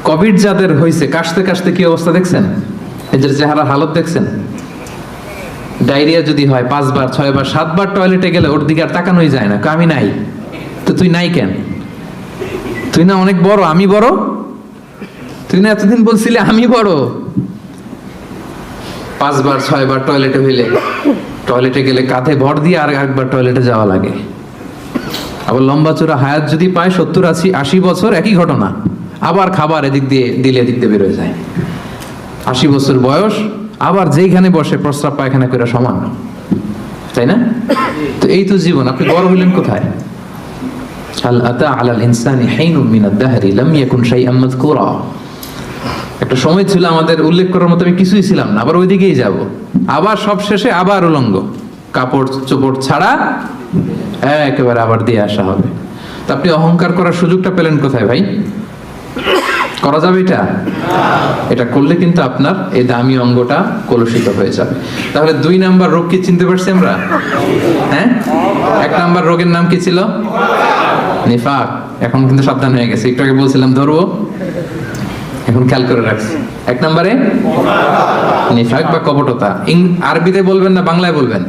কোভিড যাদের হয়েছে, কাশতে কাশতে কি অবস্থা দেখছেন? এদের চেহারার হালত দেখছেন? ডায়রিয়া যদি হয় 5 বার 6 বার 7 বার টয়লেটে গেলে ওর দিকে আর তাকানোই যায় না। আমি নাই তো তুই নাই কেন? তুই না অনেক বড়, আমি বড়? তুই না এতদিন বলছিলি আমি বড়? 5 বার 6 বার টয়লেটে হইলে, টয়লেটে গেলে কাঁধে ভর দিয়ে আর একবার টয়লেটে যাওয়া লাগে। আবার লম্বা চূড়া হায়াত যদি পায় 70 80 বছর, একই ঘটনা। আবার খাবার এদিক দিয়ে দিলে এদিক দিয়ে বের হয়ে যায়। 80 বছর বয়স, আবার যেইখানে বসে প্রস্রাব পায়খানা করে সমান, তাই না? তো এই তো জীবন। আপনি বড় হইলেন কোথায়? হাল আতা আলাল ইনসানি হাইনুম মিনাদ দাহরি লাম ইয়াকুন শাইআম মাযকুরা। একটা সময় ছিল আমাদের উল্লেখ করার মতো আমি কিছুই ছিলাম না, আবার ওইদিকেই যাব। আবার সব শেষে আবার উলঙ্গ, কাপড় চোপড় ছাড়া একেবারে আবার দিয়ে আসা হবে। তো আপনি অহংকার করার সুযোগটা পেলেন কোথায় ভাই? করা যাবে এটা? এটা করলে কিন্তু আপনার এই দামি অঙ্গটা কলুষিত হয়ে যাবে। তাহলে 2 নাম্বার রোগ কি চিনতে পারছি আমরা? হ্যাঁ, 1 নাম্বার রোগের নাম কি ছিল? নিফাক। এখন কিন্তু সাবধান হয়ে গেছে, একটু আগে বলছিলাম ধরবো, এখন খেয়াল করে রাখছি। 1 নম্বরে নিফাক বা কপটতা। আরবিতে বলবেন না বাংলায় বলবেন?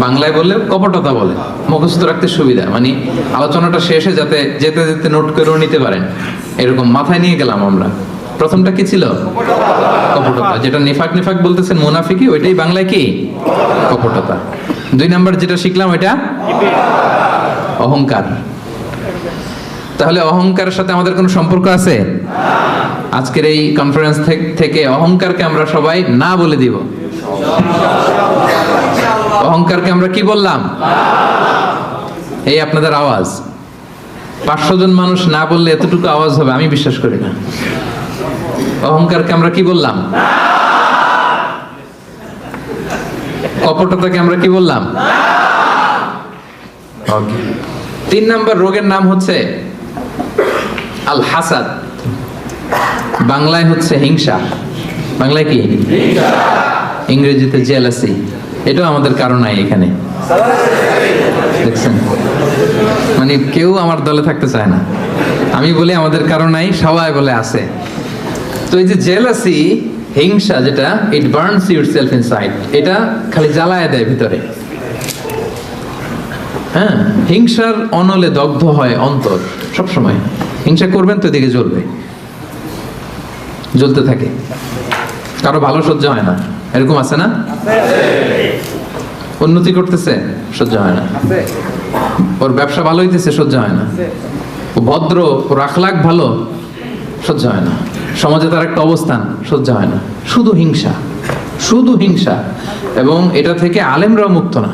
বাংলায় বললে কপটতা বলে, মুখস্থ রাখতে সুবিধা। মানে আলোচনাটা শেষে যাতে যেতে যেতে নোট করেও নিতে পারেন, এরকম মাথায় নিয়ে গেলাম আমরা। প্রথমটা কি ছিল? কপটতা। যেটা নিফাক নিফাক বলতেছেন মুনাফিকি, ওইটাই বাংলায় কি? কপটতা। 2 নাম্বার যেটা শিখলাম ওইটা অহংকার। তাহলে অহংকারের সাথে আমাদের কোনো সম্পর্ক আছে? আজকের এই কনফারেন্স থেকে অহংকারকে আমরা সবাই না বলে দিব। অহংকারকে আমরা কি বললাম? এই আপনাদের আওয়াজ। 500 জন মানুষ না বললে এতটুকু আওয়াজ হবে আমি বিশ্বাস করি না। অহংকারকে আমরা কি বললাম? কপটতাকে আমরা কি বললাম? ওকে। 3 নাম্বার রোগের নাম হচ্ছে আল হাসাদ। বাংলায় হচ্ছে হিংসা। বাংলায় কি? ইংরেজিতে জেলাসি। এটাও আমাদের কারণ নাই এখানে, দেখছেন? মানে কেউ আমার দলে থাকতে চায় না, আমি বলি আমাদের কারণ নাই, সবাই বলে আছে। তো এই যে জেলাসি, হিংসা, যেটা ইট বার্নস ইউরসেলফ ইনসাইড, এটা খালি জ্বালায় দেয় ভিতরে। হ্যাঁ, হিংসার অনলে দগ্ধ হয় অন্তর সব সময়। হিংসা করবেন তো এদিকে জ্বলবে, জ্বলতে থাকে। কারো ভালো সহ্য হয় না, এরকম আছে না? উন্নতি করতেছে সহ্য হয় না, ওর ব্যবসা ভালো হইতেছে সহ্য হয় না, ও ভদ্র, ওর আখলাক ভালো সহ্য হয় না, সমাজে তার একটা অবস্থান সহ্য হয় না। শুধু হিংসা, শুধু হিংসা। এবং এটা থেকে আলেমরাও মুক্ত না,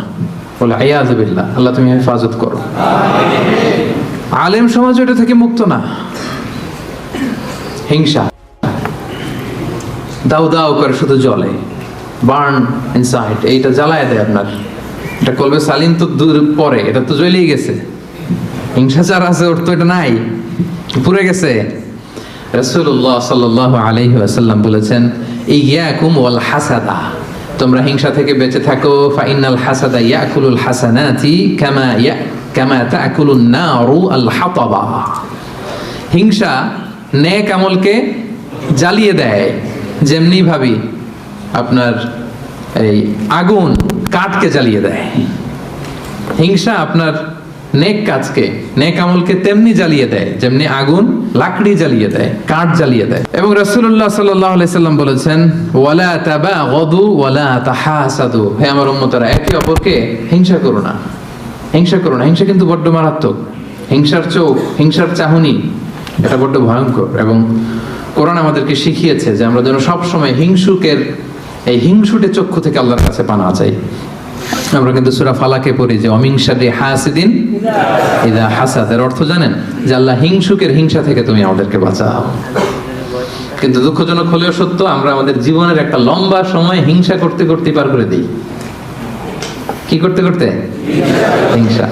বলে আইয়াযু বিল্লাহ, আল্লাহ তুমি হেফাজত করো। আলেম সমাজ এটা থেকে মুক্ত না। হিংসা দাউ দাউ করে শুধু জ্বলে, বার্ন ইনসাইড, এইটা জ্বালায় দেয় আপনার। এটা কলবে সালিম তো দূর পরে, এটা তো জ্বলেই গেছে। হিংসা যার আছে ওর তো এটা নাই, পুড়ে গেছে। রাসূলুল্লাহ সাল্লাল্লাহু আলাইহি ওয়াসাল্লাম বলেছেন, ইয়াকুম ওয়াল হাসাদা, তোমরা হিংসা থেকে বেঁচে থাকো। ফাইনাল হাসাদা ইয়াকুলুল হাসানাতি কামা তাকুলুন নারু আল হাতাবা। হিংসা নেক আমলকে জ্বালিয়ে দেয়, যেমনি ভাবি আপনার এই আগুন কাঠকে জ্বালিয়ে দেয়। হিংসা আপনার নেক কাজকে, নেক আমলকে তেমনি জ্বালিয়ে দেয় যেমনি আগুন লাকড়ি জ্বালিয়ে দেয়, কাঠ জ্বালিয়ে দেয়। এবং রাসূলুল্লাহ সাল্লাল্লাহু আলাইহি সাল্লাম বলেছেন, ওয়ালা তাবাগাদু ওয়ালা তাহাসাদু, হে আমার উম্মতরা, একে অপরকে হিংসা করো না, হিংসা করো না। হিংসা কিন্তু বড্ড মারাত্মক। হিংসার চোখ, হিংসার চাহনি, এটা বড্ড ভয়ঙ্কর। এবং কোরআন আমাদেরকে শিখিয়েছে যে আমরা যেন সবসময় হিংসুকের এই হিংসুটে চক্ষু থেকে আল্লাহর কাছে পানা চাই। আমরা কিন্তু সূরা ফালাকে পড়ি যে অমিন শাররি হাসিদিন ইযা হাসাদ, এর অর্থ জানেন যে আল্লাহ হিংসুকের হিংসা থেকে তুমি আমাদেরকে বাঁচাও। কিন্তু দুঃখজনক হলেও সত্য, আমরা আমাদের জীবনের একটা লম্বা সময় হিংসা করতে করতে পার করে দিই। কি করতে করতে? হিংসা।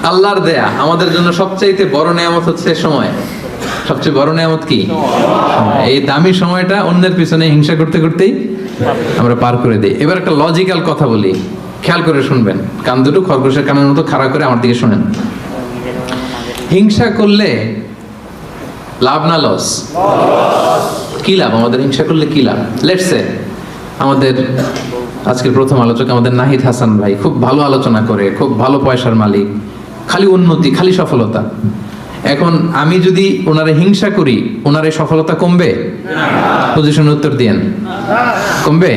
আল্লাহর দেয়া আমাদের জন্য সবচাইতে বড় নিয়ামত হচ্ছে সময়। সবচেয়ে বড় নিয়ামত কি? এই দামি সময়টা অন্যের পিছনে হিংসা করতে করতেই আমরা পার করে দিই। এবার একটা লজিক্যাল কথা বলি, খেয়াল করে শুনবেন, কান দুটো খরগোশের কানের মতো খাড়া করে আমার দিকে শুনেন। হিংসা করলে লাভ না লস? কি লাভ আমাদের হিংসা করলে? কি লাভ? লেটস সে আমাদের আজকের প্রথম আলোচক আমাদের নাহিদ হাসান ভাই খুব ভালো আলোচনা করে, খুব ভালো পয়সার মালিক, খালি উন্নতি, খালি সফলতা। এখন আমি যদি ওনারে হিংসা করি, ওনার এই সফলতা কমবে? পজিশন উত্তর দিয়েন, কমবে?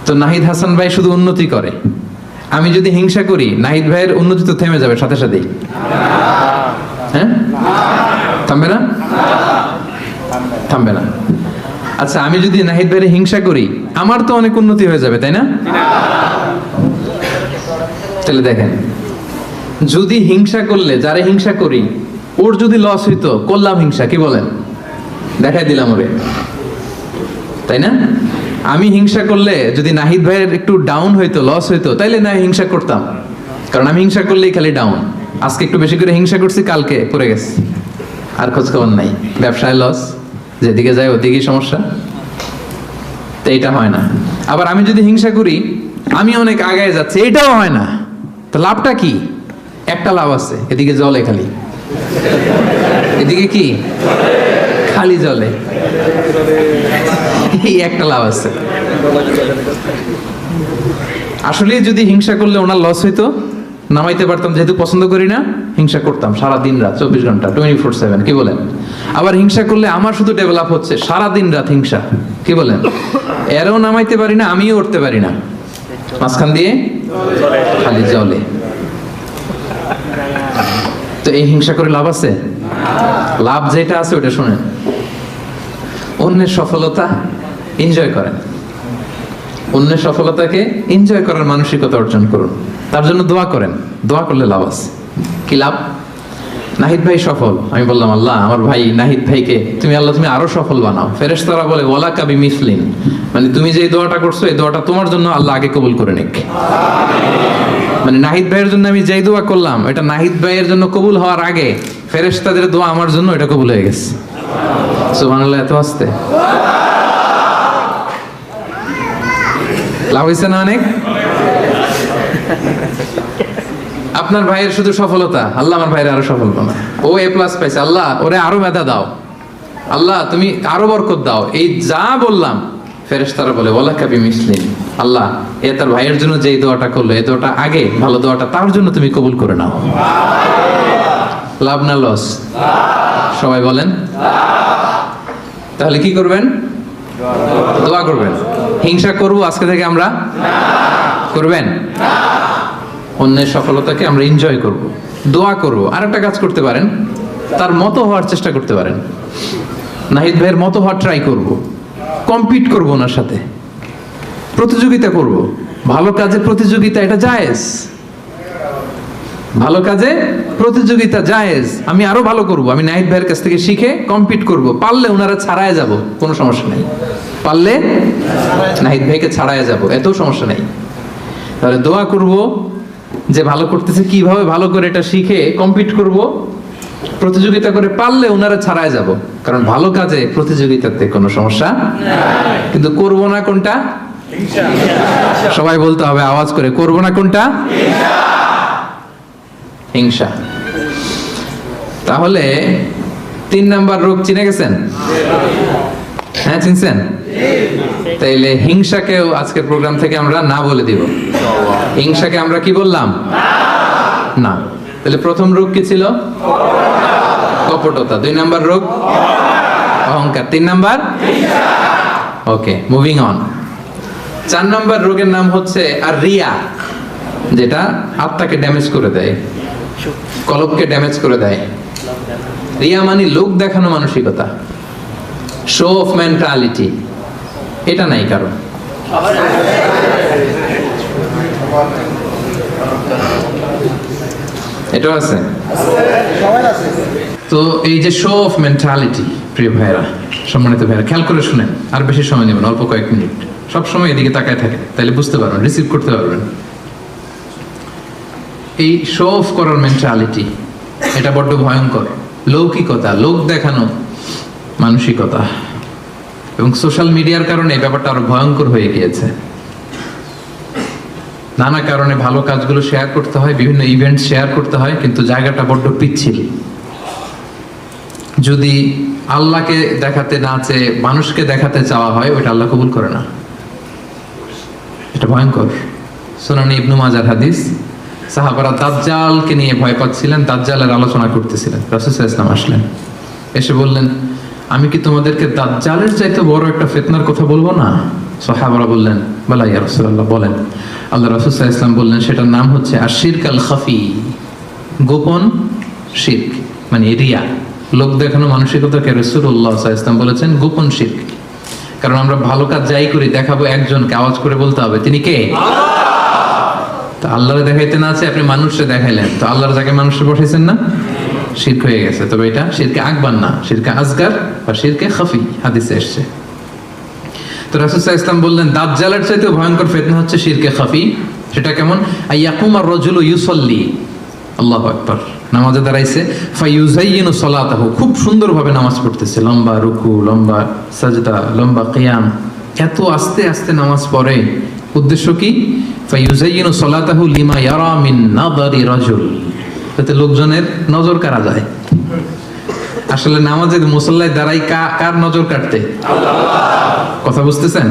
তো নাহিদ হাসান ভাই শুধু উন্নতি করে, আমি যদি হিংসা করি নাহিদ ভাইয়ের উন্নতি তো থেমে যাবে সাথে সাথেই। হ্যাঁ, থামবে না? থামবে না। আচ্ছা, আমি যদি নাহিদ ভাইয়ের হিংসা করি, আমার তো অনেক উন্নতি হয়ে যাবে, তাই না? তাহলে দেখেন, যদি হিংসা করলে, যারা হিংসা করি, ওর যদি লস হইতো, করলাম হিংসা, কি বলেন? দেখাই দিলাম ওরে, তাই না? আমি হিংসা করলে যদি নাহিদ ভাইয়ের একটু ডাউন হইতো, লস হইতো, তাইলে না হিংসা করতাম, কারণ আমি হিংসা করলেই খালি ডাউন। আজকে একটু বেশি করে হিংসা করছি, কালকে পড়ে গেছে, আর খোঁজ খবর নাই, ব্যবসায় লস, যেদিকে যায় ওদিকেই সমস্যা। তো এটা হয় না। আবার আমি যদি হিংসা করি, আমি অনেক আগায় যাচ্ছি, এটাও হয় না, তো লাভটা কি? একটা লাভ আছে, এদিকে জলে খালি, এদিকে কি খালি জলে, এই একটা লাভ আছে। আসলে যদি হিংসা করলে ওনার লস হইতো, নামাইতে পারতাম, যেহেতু পছন্দ করি না, হিংসা করতাম সারা দিন রাত, 24 ঘন্টা, 24/7, কি বলেন? আবার হিংসা করলে আমার শুধু ডেভেলপ হচ্ছে, সারা দিন রাত হিংসা, কি বলেন? এরও নামাইতে পারি না, আমিও উঠতে পারি না, মাঝখান দিয়ে খালি জলে। তো এই হিংসা করে লাভ আছে? লাভ যেটা আছে ওটা শুনেন, অন্যের সফলতা এনজয় করেন, অন্যের সফলতাকে এনজয় করার মানসিকতা অর্জন করুন, তার জন্য দোয়া করেন। দোয়া করলে লাভ আছে। কি লাভ? নাহিদ ভাই সফল, আমি বললাম আল্লাহ আমার ভাই নাহিদ ভাইকে তুমি, আল্লাহ তুমি আরো সফল বানাও। ফেরেশতারা বলে ওয়ালা কাবি মিসলিন, মানে তুমি যে দোয়াটা করছো এই দোয়াটা তোমার জন্য আল্লাহ আগে কবুল করে নিক। মানে নাহিদ ভাইয়ের জন্য আমি যেই দোয়া করলাম, এটা নাহিদ ভাইয়ের জন্য কবুল হওয়ার আগে ফেরেশতাদের দোয়া আমার জন্য এটা কবুল হয়ে গেছে। সুবহানাল্লাহ, এত আস্তে লাভ হয়েছে না অনেক? আপনার ভাইয়ের শুধু সফলতা, আল্লাহ আমার ভাইয়ের আরো সফল বানাও। ও A+ পাইছে, আল্লাহ ওরে আরো মেধা দাও, আল্লাহ তুমি আরো বরকত দাও। এই যা বললাম, ফেরেশতারা বলে ওয়ালা কাবি মিসলিন, আল্লাহ এ তার ভাইয়ের জন্য যে দোয়াটা করলো, এই দোয়াটা আগে, ভালো দোয়াটা তার জন্য তুমি কবুল করে নাও। লাভ না লস? সবাই বলেন। তাহলে কি করবেন? দোয়া করবেন। হিংসা করব আজকে থেকে আমরা? করবেন? অন্যের সফলতাকে আমরা এনজয় করব, দোয়া করব। আর একটা কাজ করতে পারেন, তার মতো হওয়ার চেষ্টা করতে পারেন। নাহিদ ভাইয়ের মতো হওয়ার ট্রাই করব, কম্পিট করব, ওনার সাথে প্রতিযোগিতা করব। ভালো কাজে প্রতিযোগিতা, এটা জায়েজ। ভালো কাজে প্রতিযোগিতা জায়েজ। আমি আরো ভালো করব, আমি নাহিদ ভাইয়ের কাছ থেকে শিখে কম্পিট করব। পারলে ওনারা ছাড়ায় যাব, কোনো সমস্যা নেই। পারলে নাহিদ ভাইকে ছাড়ায় যাব, এত সমস্যা নেই। তাহলে দোয়া করব যে ভালো করতেছে, কিভাবে ভালো করে এটা শিখে কম্পিট করব, প্রতিযোগিতা করে পারলে ওনারা ছাড়ায় যাব। কারণ ভালো কাজে প্রতিযোগিতাতে কোনো সমস্যা নাই। কিন্তু করব না কোনটা? সবাই বলতে হবে আওয়াজ করে, করব না কোনটা? হিংসা। তাহলে 3 নাম্বার রোগ চিনে গেছেন? হ্যাঁ, চিনছেন? তাইলে হিংসাকেও আজকের প্রোগ্রাম থেকে আমরা না বলে দিব। হিংসাকে আমরা কি বললাম? না। তাহলে প্রথম রোগ কি ছিল? কপটতা। 2 নাম্বার রোগ অহংকার। 3 number okay, moving on. 4 number রোগের নাম হচ্ছে আর রিয়া, যেটা আত্মাকে ড্যামেজ করে দেয়, কলবকে ড্যামেজ করে দেয়। রিয়া মানে লোক দেখানো মানসিকতা, শো অফ মেন্টালিটি। এটা নাই কারণ। এটাও আছে। তো এই যে শো অফ মেন্টালিটি, প্রিয় ভাইরা, সম্মানিত ভাইরা, খেয়াল করে শুনেন, আর বেশি সময় নেবেন, অল্প কয়েক মিনিট। সবসময় এদিকে তাকায় থাকে, তাহলে বুঝতে পারবেন, রিসিভ করতে পারবেন। এই শো অফ করার মেন্টালিটি, এটা বড্ড ভয়ঙ্কর। লৌকিকতা, লোক দেখানো মানসিকতা, এবং সোশ্যাল মিডিয়ার কারণে এই ব্যাপারটা আরো ভয়ঙ্কর হয়ে গিয়েছে। নানা কারণে ভালো কাজগুলো শেয়ার করতে হয়, বিভিন্ন ইভেন্ট শেয়ার করতে হয়, কিন্তু জায়গাটা বড্ড পিচ্ছিল। যদি আল্লাহকে দেখাতে না চেয়ে মানুষকে দেখাতে চাওয়া হয়, ওইটা আল্লাহ কবুল করে না। এটা ভয়ঙ্কর। সুনানে ইবনু মাজার হাদিস, সাহাবারা দাজ্জালকে নিয়ে ভয় পাচ্ছিলেন, দাজ্জালের আলোচনা করতেছিলেন। রাসূল সাল্লাল্লাহু আলাইহি ওয়াসাল্লাম আসলেন, এসে বললেন, আমি কি তোমাদেরকে দাজ্জালের চাইতে বড় একটা ফিতনার কথা বলবো না? সাহাবারা বললেন, বালা ইয়া রাসূলুল্লাহ, বলেন। আল্লাহ রাসূল সাল্লাল্লাহু আলাইহি ওয়াসাল্লাম বললেন, সেটার নাম হচ্ছে আশ-শিরক আল-খাফি, গোপন শিরক, মানে রিয়া, লোক দেখানো মানসিকতাকে রাসূলুল্লাহ সাল্লাল্লাহু আলাইহি ওয়াসাল্লাম বলেছেন গোপন শিরক। কারণ আমরা ভালো কাজ যাই করি, দেখাবো একজনকে, আওয়াজ করে বলতে হবে তিনি কে? তো আল্লাহরে দেখাইতে না আছে, আপনি মানুষকে দেখাইলেন, তো আল্লাহর জায়গায় মানুষকে বসাইছেন না, শিরক হয়ে গেছে। তবে এটা শিরকে আকবার না, শিরকে আসগার বা শিরকে খাফি, হাদিসে এসেছে। তো রাসূল সাল্লাল্লাহু আলাইহি ওয়াসাল্লাম বললেন, দাজ্জালের চাইতে ভয়ঙ্কর ফিতনা হচ্ছে শিরকে খাফি। সেটা কেমন? আইয়াকুম আর-রাজুলু ইউসাল্লি, আল্লাহু আকবার, নামাজে দাঁড়াইছে, ফায়ুযায়্যিনু সালাতাহু, খুব সুন্দরভাবে নামাজ পড়তেছে, লম্বা রুকু, লম্বা সাজদা, লম্বা কিয়াম, এত আস্তে আস্তে নামাজ পড়ে। উদ্দেশ্য কি? ফায়ুযায়্যিনু সালাতাহু লিমা ইয়ারা মিন নাযারি রাজুল, যাতে লোকজনের নজর কাড়া যায়। আসলে নামাজে মুসল্লায় দাঁড়াই কার নজর কাটতে? আল্লাহ। কথা বুঝতেছেন?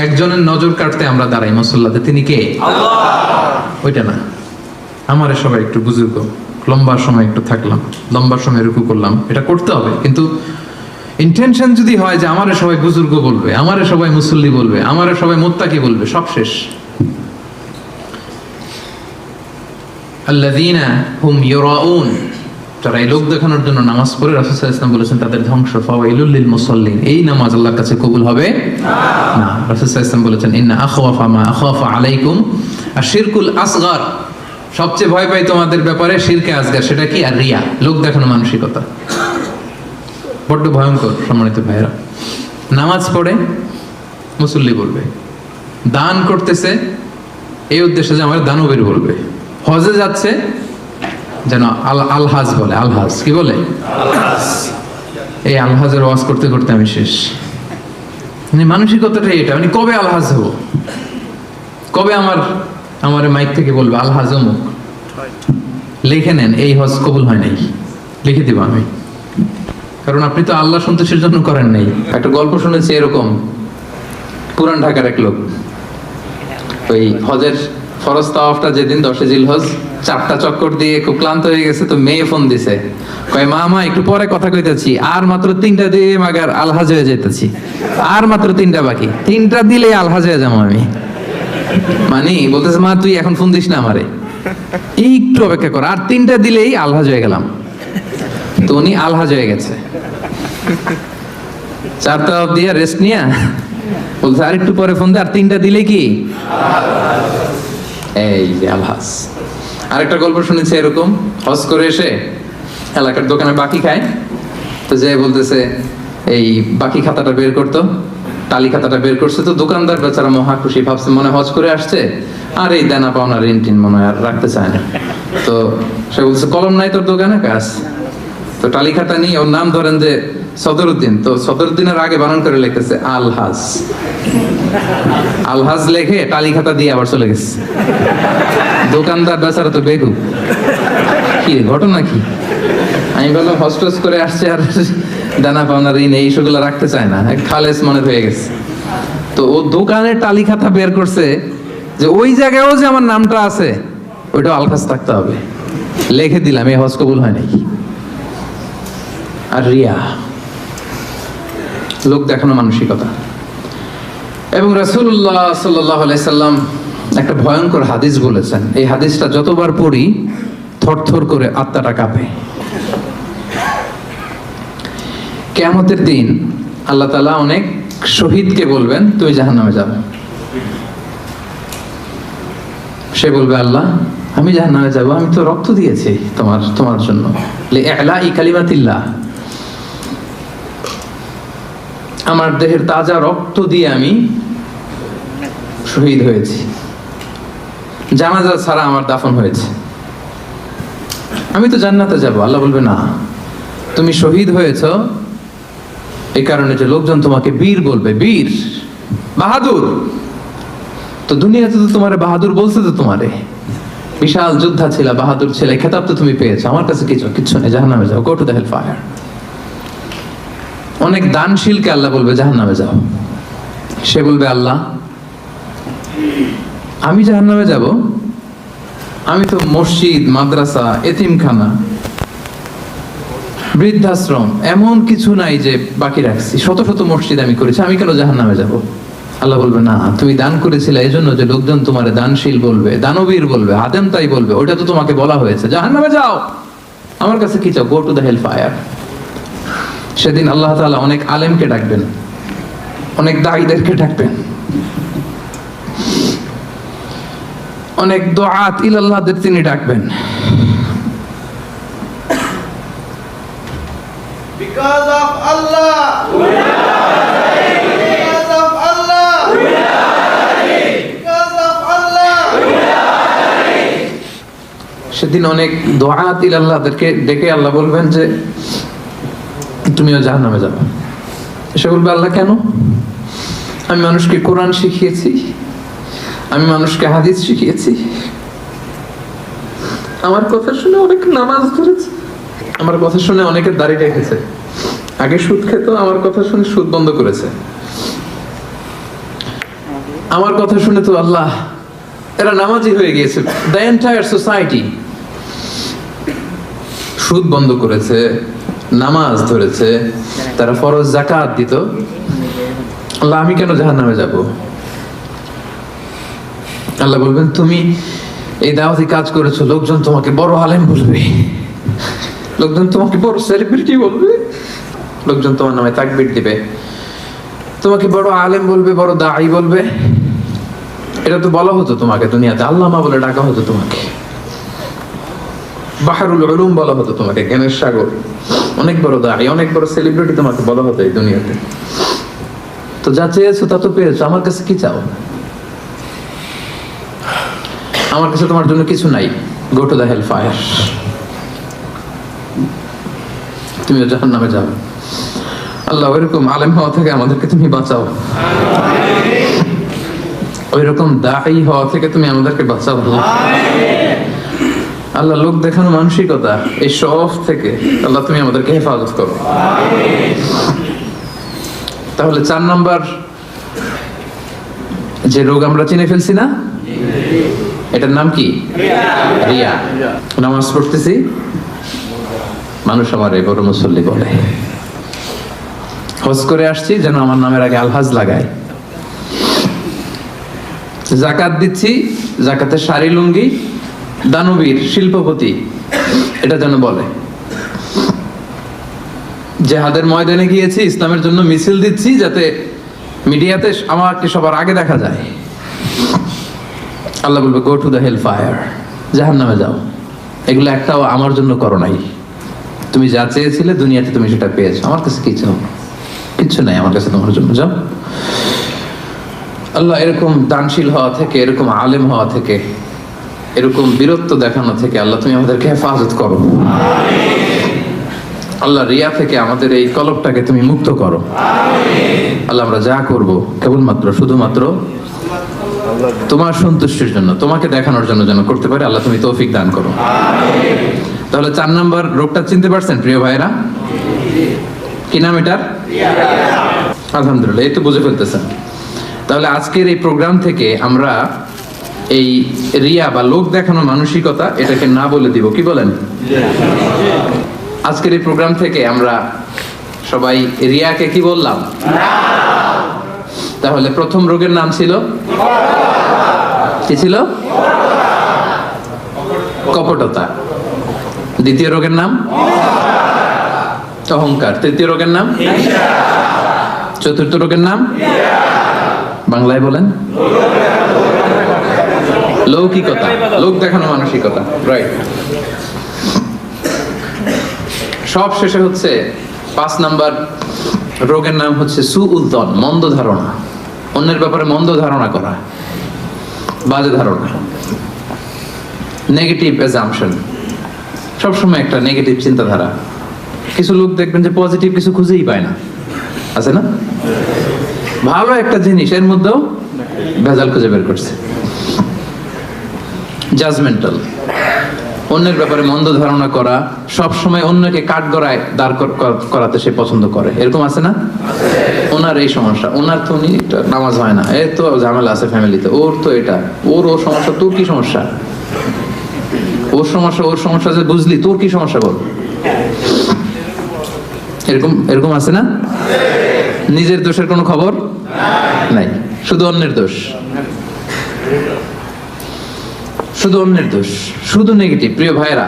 একজনের নজর কাটতে আমরা দাঁড়াই মুসল্লাতে, তিনি কে? আল্লাহ। ওইটা না, আমারে সবাই একটু বুজুর্গ, লম্বা সময় একটু থাকলাম, লম্বা সময় রুকু করলাম, এটা করতে হবে, কিন্তু ইন্টেনশন যদি হয় যে আমারে সবাই বুজুর্গ বলবে, আমারে সবাই মুসল্লি বলবে, আমারে সবাই মুত্তাকি বলবে, সব শেষ। আল্লাযীনা হুম ইউরাউন, যারা এই লোক দেখানোর জন্য নামাজ পড়ে, রাসূল সাল্লাল্লাহু আলাইহি ওয়াসাল্লাম বলেছেন তাদের ধ্বংস। ফাওয়াইলুল লিল মুসাল্লিন, এই নামাজ আল্লাহর কাছে কবুল হবে না। রাসূল সাল্লাল্লাহু আলাইহি ওয়াসাল্লাম বলেছেন, ইন্না আখওয়াফা মা আখাফা আলাইকুম আশ-শিরকুল আসগার, সবচেয়ে ভয় পাই তোমাদের ব্যাপারে শিরকে আসগার। সেটা কি? আর রিয়া, লোক দেখানো মানসিকতা, বড্ড ভয়ঙ্কর। সম্মানিত ভাইরা, নামাজ পড়ে মুসল্লি বলবে, দান করতেছে এই উদ্দেশ্যে যে আমার দানবীর বলবে, হজে যাচ্ছে যেন আলহাজ বলে, আলহাজ কি বলে? আলহাজ। এই আলহাজের ওয়াজ করতে করতে আমি শেষ। মানে মানসিকতাটা এটা, মানে কবে আলহাজ হব, কবে আমার মাইক থেকে বলবে আলহাজ অমুক। লিখে নেন, এই হজ কবুল হয় নাই, লিখে দিব আমি, কারণ আপনি তো আল্লাহ সন্তোষের জন্য করেন নাই। একটা গল্প শুনেছি এরকম, পুরান ঢাকার এক লোক, ওই হজের ফরজ তাওয়াফটা যেদিন 10 জিলহজ, 4টা চক্কর দিয়ে খুব ক্লান্ত হয়ে গেছে, তো মেয়ে ফোন দিছে, কয় মামা একটু পরে কথা কইতাছি, আর মাত্র 3টা দিয়ে মাগার আলহাজ হয়ে যেতেছি, আর মাত্র 3টা বাকি, 3টা দিলেই আলহাজ হয়ে যাবো আমি। মানে বলতেছে, মা তুই এখন ফোন দিস না আমারে, একটু অপেক্ষা কর, আর 3টা দিলেই আলহাজ হয়ে গেলাম। তো উনি আলহাজ হয়ে গেছে, 4টা দিয়ে রেস্ট নিয়া বলছে আর একটু পরে ফোন দে, আর 3টা দিলে কি এই যে আলহাজ। আরেকটা গল্প শুনেছি এরকম, হজ করে এসে এলাকার দোকানে বাকি খায়, তো যে বলতেছে এই বাকি খাতাটা বের করতো, টালি খাতাটা বের করছে, তো দোকানদার বেচারা মহা খুশি, ভাবছে মনে হজ করে আসছে, আর এই দেনা পাওনা ঋণ টিন মনে হয় আর রাখতে চায় না। তো সে বলছে কলম নাই তোর দোকানে? কাজ। তো টালি খাতা নিয়ে, ওর নাম ধরেন যে সদরউদ্দিন, তো সদরউদ্দিনের আগে বানান করে লিখতেছে আলহাজ, আলহাজ লেখে টালি খাতা দিয়ে আবার চলে গেছে। দোকানদার বেচারা তো বেকুব, কি ঘটনা কি? আমি বললাম হস্টেস করে আসছে আর দানা পাওনা ঋণ এই সেগুলো রাখতে চায় না, খালেস মনে হয়ে গেছে। তো ও দোকানের টালি খাতা বের করছে যে ওই জায়গায়ও যে আমার নামটা আছে ওইটা আলহাজ থাকতে হবে। লিখে দিলাম, এই হজ কবুল হয় নাই। আর রিয়া, লোক দেখানো মানসিকতা। এবং রাসূলুল্লাহ সাল্লাল্লাহু আলাইহি সাল্লাম একটা ভয়ঙ্কর হাদিস বলেছেন, এই হাদিসটা যতবার পড়ি থরথর করে আত্মাটা কাঁপে। কিয়ামতের দিন আল্লাহ তাআলা অনেক শহীদকে বলবেন তুমি জাহান্নামে যাবে। সে বলবে আল্লাহ আমি জাহান্নামে যাব, আমি তো রক্ত দিয়েছি তোমার জন্য, লিইলাই কালিমাতিল্লাহ, আমার দেহের তাজা রক্ত দিয়ে আমি শহীদ হয়েছি, জানাজা ছাড়া আমার দাফন হয়েছে, আমি তো জান্নাতে যাব। আল্লাহ বলবে না, তুমি শহীদ হয়েছ এই কারণে যে লোকজন তোমাকে বীর বলবে, বীর বাহাদুর। তো দুনিয়াতে তো তোমারে বাহাদুর বলছে, তো তোমারে বিশাল যোদ্ধা ছিল, বাহাদুর ছিল, এই খেতাব তো তুমি পেয়েছো, আমার কাছে কিচ্ছু নেই, জাহান্নামে যাও, go to the hell fire. অনেক দানশীলকে আল্লাহ বলবে জাহান্নামে যাও। সে বলবে আল্লাহ আমি জাহান্নামে যাব, আমি তো মসজিদ, মাদ্রাসা, এতিমখানা, বৃদ্ধাশ্রম এমন কিছু নাই যে বাকি রাখছি, শত শত মসজিদ আমি করেছি, আমি কেন জাহান্নামে যাব? আল্লাহ বলবে না, তুমি দান করেছিলে এই জন্য যে লোকজন তোমারে দানশীল বলবে, দানবীর বলবে, আদেম তাই বলবে, ওটা তো তোমাকে বলা হয়েছে, জাহান্নামে যাও, আমার কাছে কি চাও, go to the hell fire. সেদিন আল্লাহ তাআলা অনেক আলেমকে ডাকবেন, অনেক দাঈদেরকে ডাকবেন, অনেক দুআত ইলাল্লাহদের তিনি ডাকবেন। Because of Allah. Because of Allah. Because of Allah. সেদিন অনেক দুআত ইলাল্লাহদেরকে ডেকে আল্লাহ বলবেন যে তুমিও জাহান্নামে যাবে। সে বলবে আল্লাহ কেন? আমি মানুষকে কোরআন শিখিয়েছি, আমি মানুষকে হাদিস শিখিয়েছি, আমার কথা শুনে অনেক নামাজ ধরেছে, আমার কথা শুনে অনেকে দাড়ি রেখেছে, আগে সুদ খেত, আমার কথা শুনে সুদ বন্ধ করেছে, আমার কথা শুনে তো আল্লাহ এরা নামাজি হয়ে গিয়েছে। দ্য এন্টায়ার সোসাইটি সুদ বন্ধ করেছে, নামাজ ধরেছে, তারা ফরজ যাকাত দিত, আল্লাহ আমি কেন জাহান্নামে যাব? আল্লাহ বলবেন তুমি এই দাওয়াতি কাজ করেছো, লোকজন তোমাকে বড় আলেম বলবে, লোকজন তোমাকে বড় সেলিব্রিটি বলবে, লোকজন তোমার নামে তাকবীর দিবে, তোমাকে বড় আলেম বলবে, বড় দাঈ বলবে। এটা তো বলা হতো তোমাকে দুনিয়াতে, আল্লামা বলে ডাকা হতো তোমাকে, বাহরুল উলুম বলা হতো তোমাকে, জ্ঞানের সাগর, অনেক বড় দাঈ, অনেক বড় সেলিব্রিটি তোমাকে বলা হতো এই দুনিয়াতে। তো যা চেয়েছো তা তো পেয়েছো, আমার কাছে কি চাও? আমার কাছে তোমার জন্য কিছু নাই, go to the hell fire, তুমিও জাহান্নামে যাও। আল্লাহ ওইরকম আলেম হওয়া থেকে আমাদেরকে তুমি বাঁচাও, ওইরকম দাঈ হওয়া থেকে তুমি আমাদেরকে বাঁচাও আল্লাহ। লোক দেখানো মানসিকতা, এই শখ থেকে আল্লাহ তুমি আমাদেরকে হেফাজত করো। তাহলে 4 নাম্বার যে রোগ আমরা চিনে ফেলছি না, এটার নাম কি? রিয়া। নামাজ পড়তেছি, মানুষ আমার এই বড় মুসল্লি বলে, হজ করে আসছি যেন আমার নামের আগে আলহাজ লাগায়, যাকাত দিচ্ছি, যাকাতের শাড়ি লুঙ্গি, দানবীর শিল্পপতি এটা যেন বলে, জিহাদের ময়দানে গিয়েছি, ইসলামের জন্য মিছিল দিচ্ছি, যাতে মিডিয়াতে আমাকে সবার আগে দেখা যায়। আল্লাহ বলবে go to the hell fire, জাহান্নামে যাও। এগুলো একটাও আমার জন্য করো নাই, তুমি যা চেয়েছিলে দুনিয়াতে তুমি সেটা পেয়েছো, আমার কাছে কি চাও? কিচ্ছু নাই আমার কাছে তোমার জন্য, যাও। আল্লাহ এরকম দানশীল হওয়া থেকে, এরকম আলেম হওয়া থেকে, এরকম বীরত্ব দেখানো থেকে আল্লাহ তুমি আমাদেরকে হেফাজত করো। আল্লাহ রিয়া থেকে আমাদের এই কলবটাকে তুমি মুক্ত করো। আল্লাহ আমরা যা করব কেবলমাত্র শুধুমাত্র তোমার সন্তুষ্টির জন্য, তোমাকে দেখানোর জন্য যেন করতে পারে। আল্লাহ তুমি তৌফিক দান করো। তাহলে 4 নাম্বার রোগটা চিনতে পারছেন প্রিয় ভাইরা? কি নাম এটার? আলহামদুলিল্লাহ, এই তো বুঝে ফেলতেছেন। তাহলে আজকের এই প্রোগ্রাম থেকে আমরা এই রিয়া বা লোক দেখানো মানসিকতা, এটাকে না বলে দিব, কি বলেন? আজকের এই প্রোগ্রাম থেকে আমরা সবাই রিয়াকে কি বললাম? তাহলে প্রথম রোগের নাম ছিল কি ছিল? কপটতা। দ্বিতীয় রোগের নাম অহংকার। তৃতীয় রোগের নাম, চতুর্থ রোগের নাম বাংলায় বলেন লৌকিকতা, লোক দেখানো মানসিকতা, রাইট। সব শেষে হচ্ছে 5 নাম্বার রোগের নাম হচ্ছে সুউদ্দন, মন্দ ধারণা। অন্যের ব্যাপারে মন্দ ধারণা করা, বাজে ধারণা, নেগেটিভ অ্যাজাম্পশন, সবসময় একটা নেগেটিভ চিন্তাধারা। কিছু লোক দেখবেন যে পজিটিভ কিছু খুঁজেই পায় না, আছে না? ভালো একটা জিনিস এর মধ্যেও ভেজাল খুঁজে বের করছে। জাজমেন্টাল, অন্যের ব্যাপারে মন্দ ধারণা করা, সব সময় অন্যকে কাঠগড়ায় দাঁড় করাতে সে পছন্দ করে, এরকম আছে না? ওনার এই সমস্যা, ওনার তো উনি নামাজ হয় না, এর তো ঝামেলা আছে ফ্যামিলিতে, ওর তো এটা, ওর সমস্যা, তোর কি সমস্যা? ওর সমস্যা যে বুঝলি, তোর কি সমস্যা বল? এরকম এরকম আছে না? নিজের দোষের কোনো খবর নাই, শুধু অন্যের দোষ, শুধু অন্যের দোষ, শুধু নেগেটিভ। প্রিয় ভাইরা,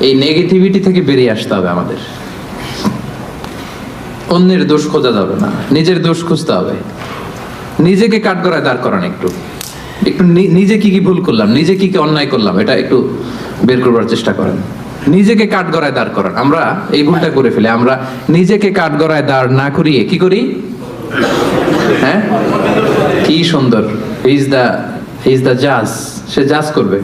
এই নেগেটিভিটি থেকে বেরিয়ে আসতে হবে আমাদের। অন্যের দোষ খোঁজা যাবে না, নিজের দোষ খুঁজতে হবে। নিজেকে কাঠগড়ায় দাঁড় করান, একটু একটু নিজে কি কি ভুল করলাম, নিজে কি কি অন্যায় করলাম, এটা একটু বের করবার চেষ্টা করেন। নিজেকে কাঠগড়ায় দাঁড় করান। আমরা এই ভুলটা করে ফেলি, আমরা নিজেকে কাঠগড়ায় দাঁড় না করিয়ে কি করি? হ্যাঁ, কি সুন্দর, হি ইজ দা জাজ, সে জাজ করবে,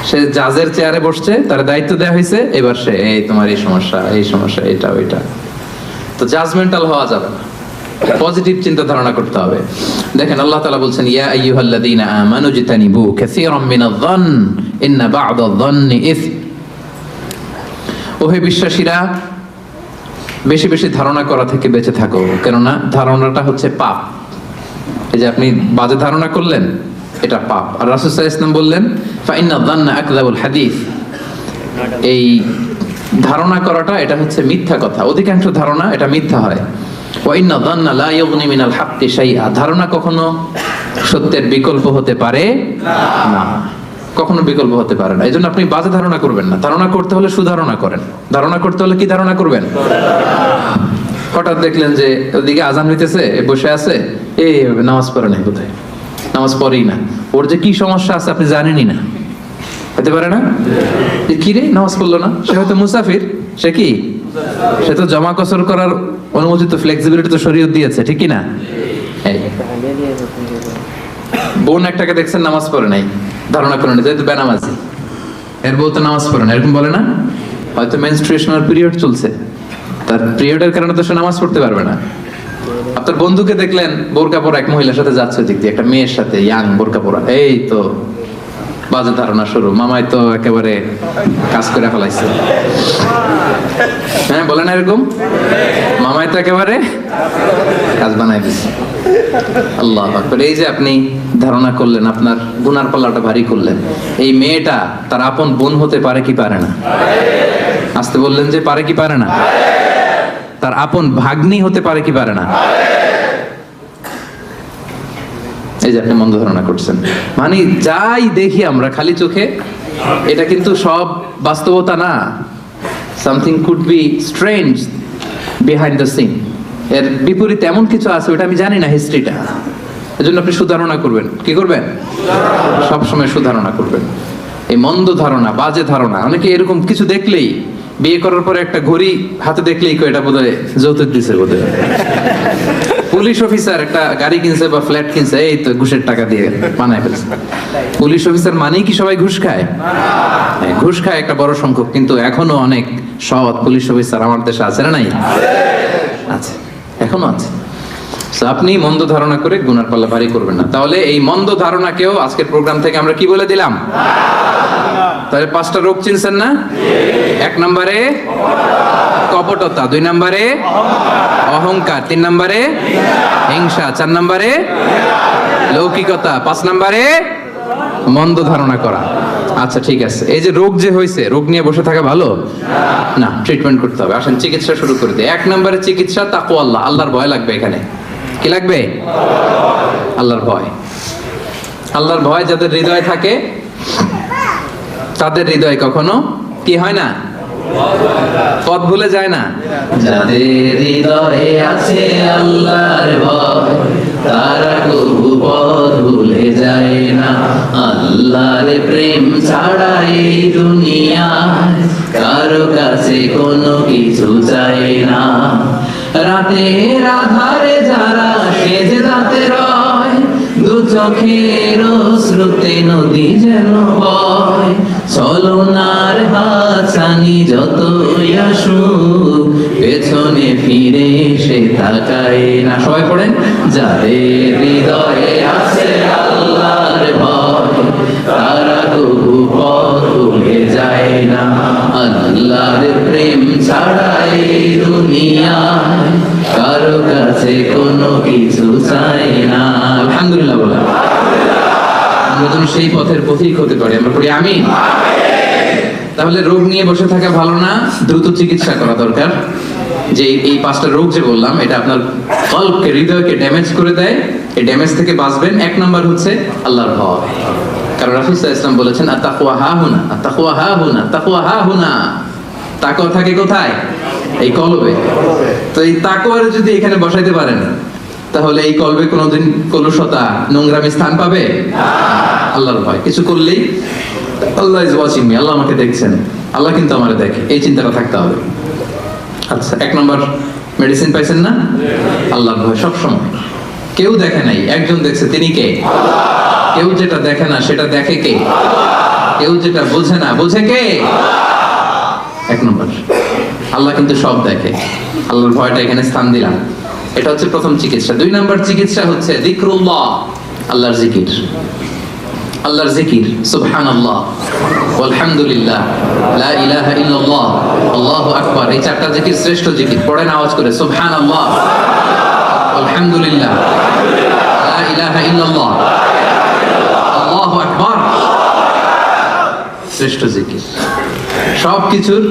সে জাজের চেয়ারে বসছে, তার দায়িত্ব দেওয়া হয়েছে, এবার সে এই তোমার এই সমস্যা, এই সমস্যা, এটা ওইটা। তো জাজমেন্টাল হওয়া যাবে না, পজিটিভ চিন্তা ধারণা করতে হবে। দেখেন আল্লাহ তাআলা বলছেন, ইয়া আইয়ুহাল্লাযীনা আমানু জিতানিবু কাসীরাম মিনায-যন্ন ইন্না বা'দায-যন্নি ইসম। ওহে বিশ্বাসীরা, বেশি বেশি ধারণা করা থেকে বেঁচে থাকো, কেননা ধারণাটা হচ্ছে পাপ। এই যে আপনি বাজে ধারণা করলেন, এটা পাপ। আর রাসূল সাল্লাল্লাহু আলাইহি ওয়াসাল্লাম বললেন, ফাইন্নায-যন্না আকযাবুল হাদীস। এই ধারণা করাটা এটা হচ্ছে মিথ্যা কথা, অধিকাংশ ধারণা এটা মিথ্যা হয়। ওয়া ইন্নায-যন্না লা ইউগনি মিনাল হাক্কি শাইআ। ধারণা কখনো সত্যের বিকল্প হতে পারে না, কখনো বিকল্প হতে পারে না। এইজন্য আপনি বাজে ধারণা করবেন না। ধারণা করতে হলে সুধারণা করেন। ধারণা করতে হলে কি ধারণা করবেন? হঠাৎ দেখলেন যে ওদিকে আজান হইতেছে, বসে আছে, এই নামাজ পড়ে নাই, কোথায় নামাজ পড়েই না, ওর যে কি সমস্যা আছে আপনি জানেনই না, হতে পারে না? কি রে নামাজ পড়লো না? সে হয়তো মুসাফির, সে কি, সে তো জমা কসর করার অনুমতি তো, ফ্লেক্সিবিলিটি তো শরীয়ত দিয়েছে, ঠিক কি না? এই বোন একটাকে দেখছেন নামাজ পড়ে নাই, ধারণা করেন যেহেতু বেনামাজি, এর বউ তো নামাজ পড়ে না, এরকম বলে না? হয়তো মেনস্ট্রুয়েশনাল পিরিয়ড চলছে, তার পিরিয়ডের কারণে তো সে নামাজ পড়তে পারবে না। আপনার বন্ধুকে দেখলেন বোরকা পরা এক মহিলার সাথে যাচ্ছে, দিক দিয়ে একটা মেয়ের সাথে, ইয়াং বোরকা পরা, এই তো বাজে ধারণা শুরু, মামাই তো একেবারে কাজ করে ফেলাইছে। হ্যাঁ, বলে না এরকম? মামাই তো একেবারে কাজ বানাই দিচ্ছে। আল্লাহু আকবার। এই যে আপনি ধারণা করলেন, আপনার গুনার পাল্লাটা ভারী করলেন। এই মেয়েটা তার আপন বোন হতে পারে কি পারে না? আসতে বললেন যে পারে কি পারে না? তার আপন ভাগ্নি হতে পারে কি পারে না? এই যে আপনি মন্দ ধারণা করছেন, মানে যাই দেখি আমরা খালি চোখে, এটা কিন্তু সব বাস্তবতা না। Something could be strange behind the scene. এর বিপরীতে এমন কিছু আছে, ওটা আমি জানি না হিস্ট্রিটা। এজন্য আপনি সুধারণা করবেন। কি করবেন? সব সময় সুধারণা করবেন। এই মন্দ ধারণা, বাজে ধারণা, অনেকে এরকম কিছু দেখলেই, বিয়ে করার পরে একটা ঘড়ি হাতে দেখলেই এটা বোধহয় যৌতুক দিছে, বোধহয় পুলিশ অফিসার একটা গাড়ি কিনছে বা ফ্ল্যাট কিনছে, এই তো ঘুষের টাকা দিয়ে বানায় ফেলছে। পুলিশ অফিসার মানেই কি সবাই ঘুষ খায়? ঘুষ খায় একটা বড় সংখ্যক, কিন্তু এখনো অনেক সৎ পুলিশ অফিসার আমার দেশে আছে না? নাই? আছে, এখনো আছে। আপনি মন্দ ধারণা করে গুনার পাল্লা ভারী করবেন না। তাহলে এই মন্দ ধারণাকেও আজকের প্রোগ্রাম থেকে আমরা কি বলে দিলাম? তাহলে 5টা রোগ চিনছেন না? 1 নম্বরে কপটতা, 2 নম্বরে অহংকার, 3 নম্বরে হিংসা, 4 নম্বরে লৌকিকতা, 5 নম্বরে মন্দ ধারণা করা। আচ্ছা ঠিক আছে, এই যে রোগ যে হয়েছে, রোগ নিয়ে বসে থাকা ভালো না, ট্রিটমেন্ট করতে হবে। আসেন চিকিৎসা শুরু করে দিই। 1 নম্বরে চিকিৎসা তাকওয়াল্লাহ, আল্লাহর ভয় লাগবে। এখানে কি লাগবে? আল্লাহর ভয়। আল্লাহর ভয় যাদের হৃদয়ে থাকে তাদের হৃদয় কখনো কি হয় না? পথ ভুলে যায় না। যাদের হৃদয়ে আছে আল্লাহর ভয় তারা কবু পথ ভুলে যায় না। আল্লাহর প্রেম ছাড়া এই দুনিয়ায় কারো কাছে কোনো কিছু চাই না। রাতের আধারে যারা সেজে রাতে রয়, দু চোখের শ্রুতে নদী যেন বয়। ছলনার হাসানি যতই আসুক পেছনে ফিরে সে তাকায় না। সবাই পড়েন, যাদের হৃদয়ে আছে আল্লাহর ভয় তারা কবু পথ ভুলে যায় না। আল্লাহর প্রেম ছাড়া এই দুনিয়ায় কারো কাছে কোনো কিছু চাই না। আলহামদুলিল্লাহ বলা, আমরা যেন সেই পথের পথিক হতে পারি। আমরা পড়ি আমিন। তাহলে রোগ নিয়ে বসে থাকা ভালো না, দ্রুত চিকিৎসা করা দরকার। যে এই 5টা রোগ যে বললাম, এটা আপনার কলবকে, হৃদয়কে ড্যামেজ করে দেয়। এই ড্যামেজ থেকে বাঁচবেন। 1 নাম্বার হচ্ছে আল্লাহর ভয়। কারণ রাসূল সাল্লাল্লাহু আলাইহি ওয়াসাল্লাম বলেছেন আত-তাকওয়া হাহুনা, আত-তাকওয়া হাহুনা, তাকওয়া হাহুনা। তাকওয়া থাকে কোথায়? এই কলবে। তো এই তাকওয়ার যদি এখানে বসাইতে পারেন তাহলে এই কলবে কোনোদিন কলুষতা, নোংরামি স্থান পাবে না। আল্লাহর ভয়, কিছু করলেই আল্লাহ ইজ ওয়াচিং মি, আল্লাহ আমাকে দেখছেন, আল্লাহ কিন্তু আমারে দেখে, এই চিন্তাটা থাকতে হবে। আচ্ছা, 1 নম্বর মেডিসিন পাইছেন না? আল্লাহর ভয় সব সময়। কেউ দেখে নাই, একজন দেখছে, তিনি কে? কেউ যেটা দেখে না সেটা দেখে কে? কেউ যেটা বোঝে না বোঝে কে? 1 নম্বর, আল্লাহ কিন্তু সব দেখে। আল্লাহর ভয়টা এখানে স্থান দিলাম। এটা হচ্ছে প্রথম চিকিৎসা। 2 নম্বর চিকিৎসা হচ্ছে যিকরুল্লাহ, আল্লাহর জিকির। আল্লাহর জিকির, সুবহানাল্লাহ, আলহামদুলিল্লাহ, লা ইলাহা ইল্লাল্লাহ, আল্লাহু আকবার। এই 4টা জিকির শ্রেষ্ঠ জিকির। পড়েন আওয়াজ করে, সুবহানাল্লাহ, আলহামদুলিল্লাহ, লা ইলাহা ইল্লাল্লাহ, আল্লাহু আকবার। শ্রেষ্ঠ জিকির। সবকিছুর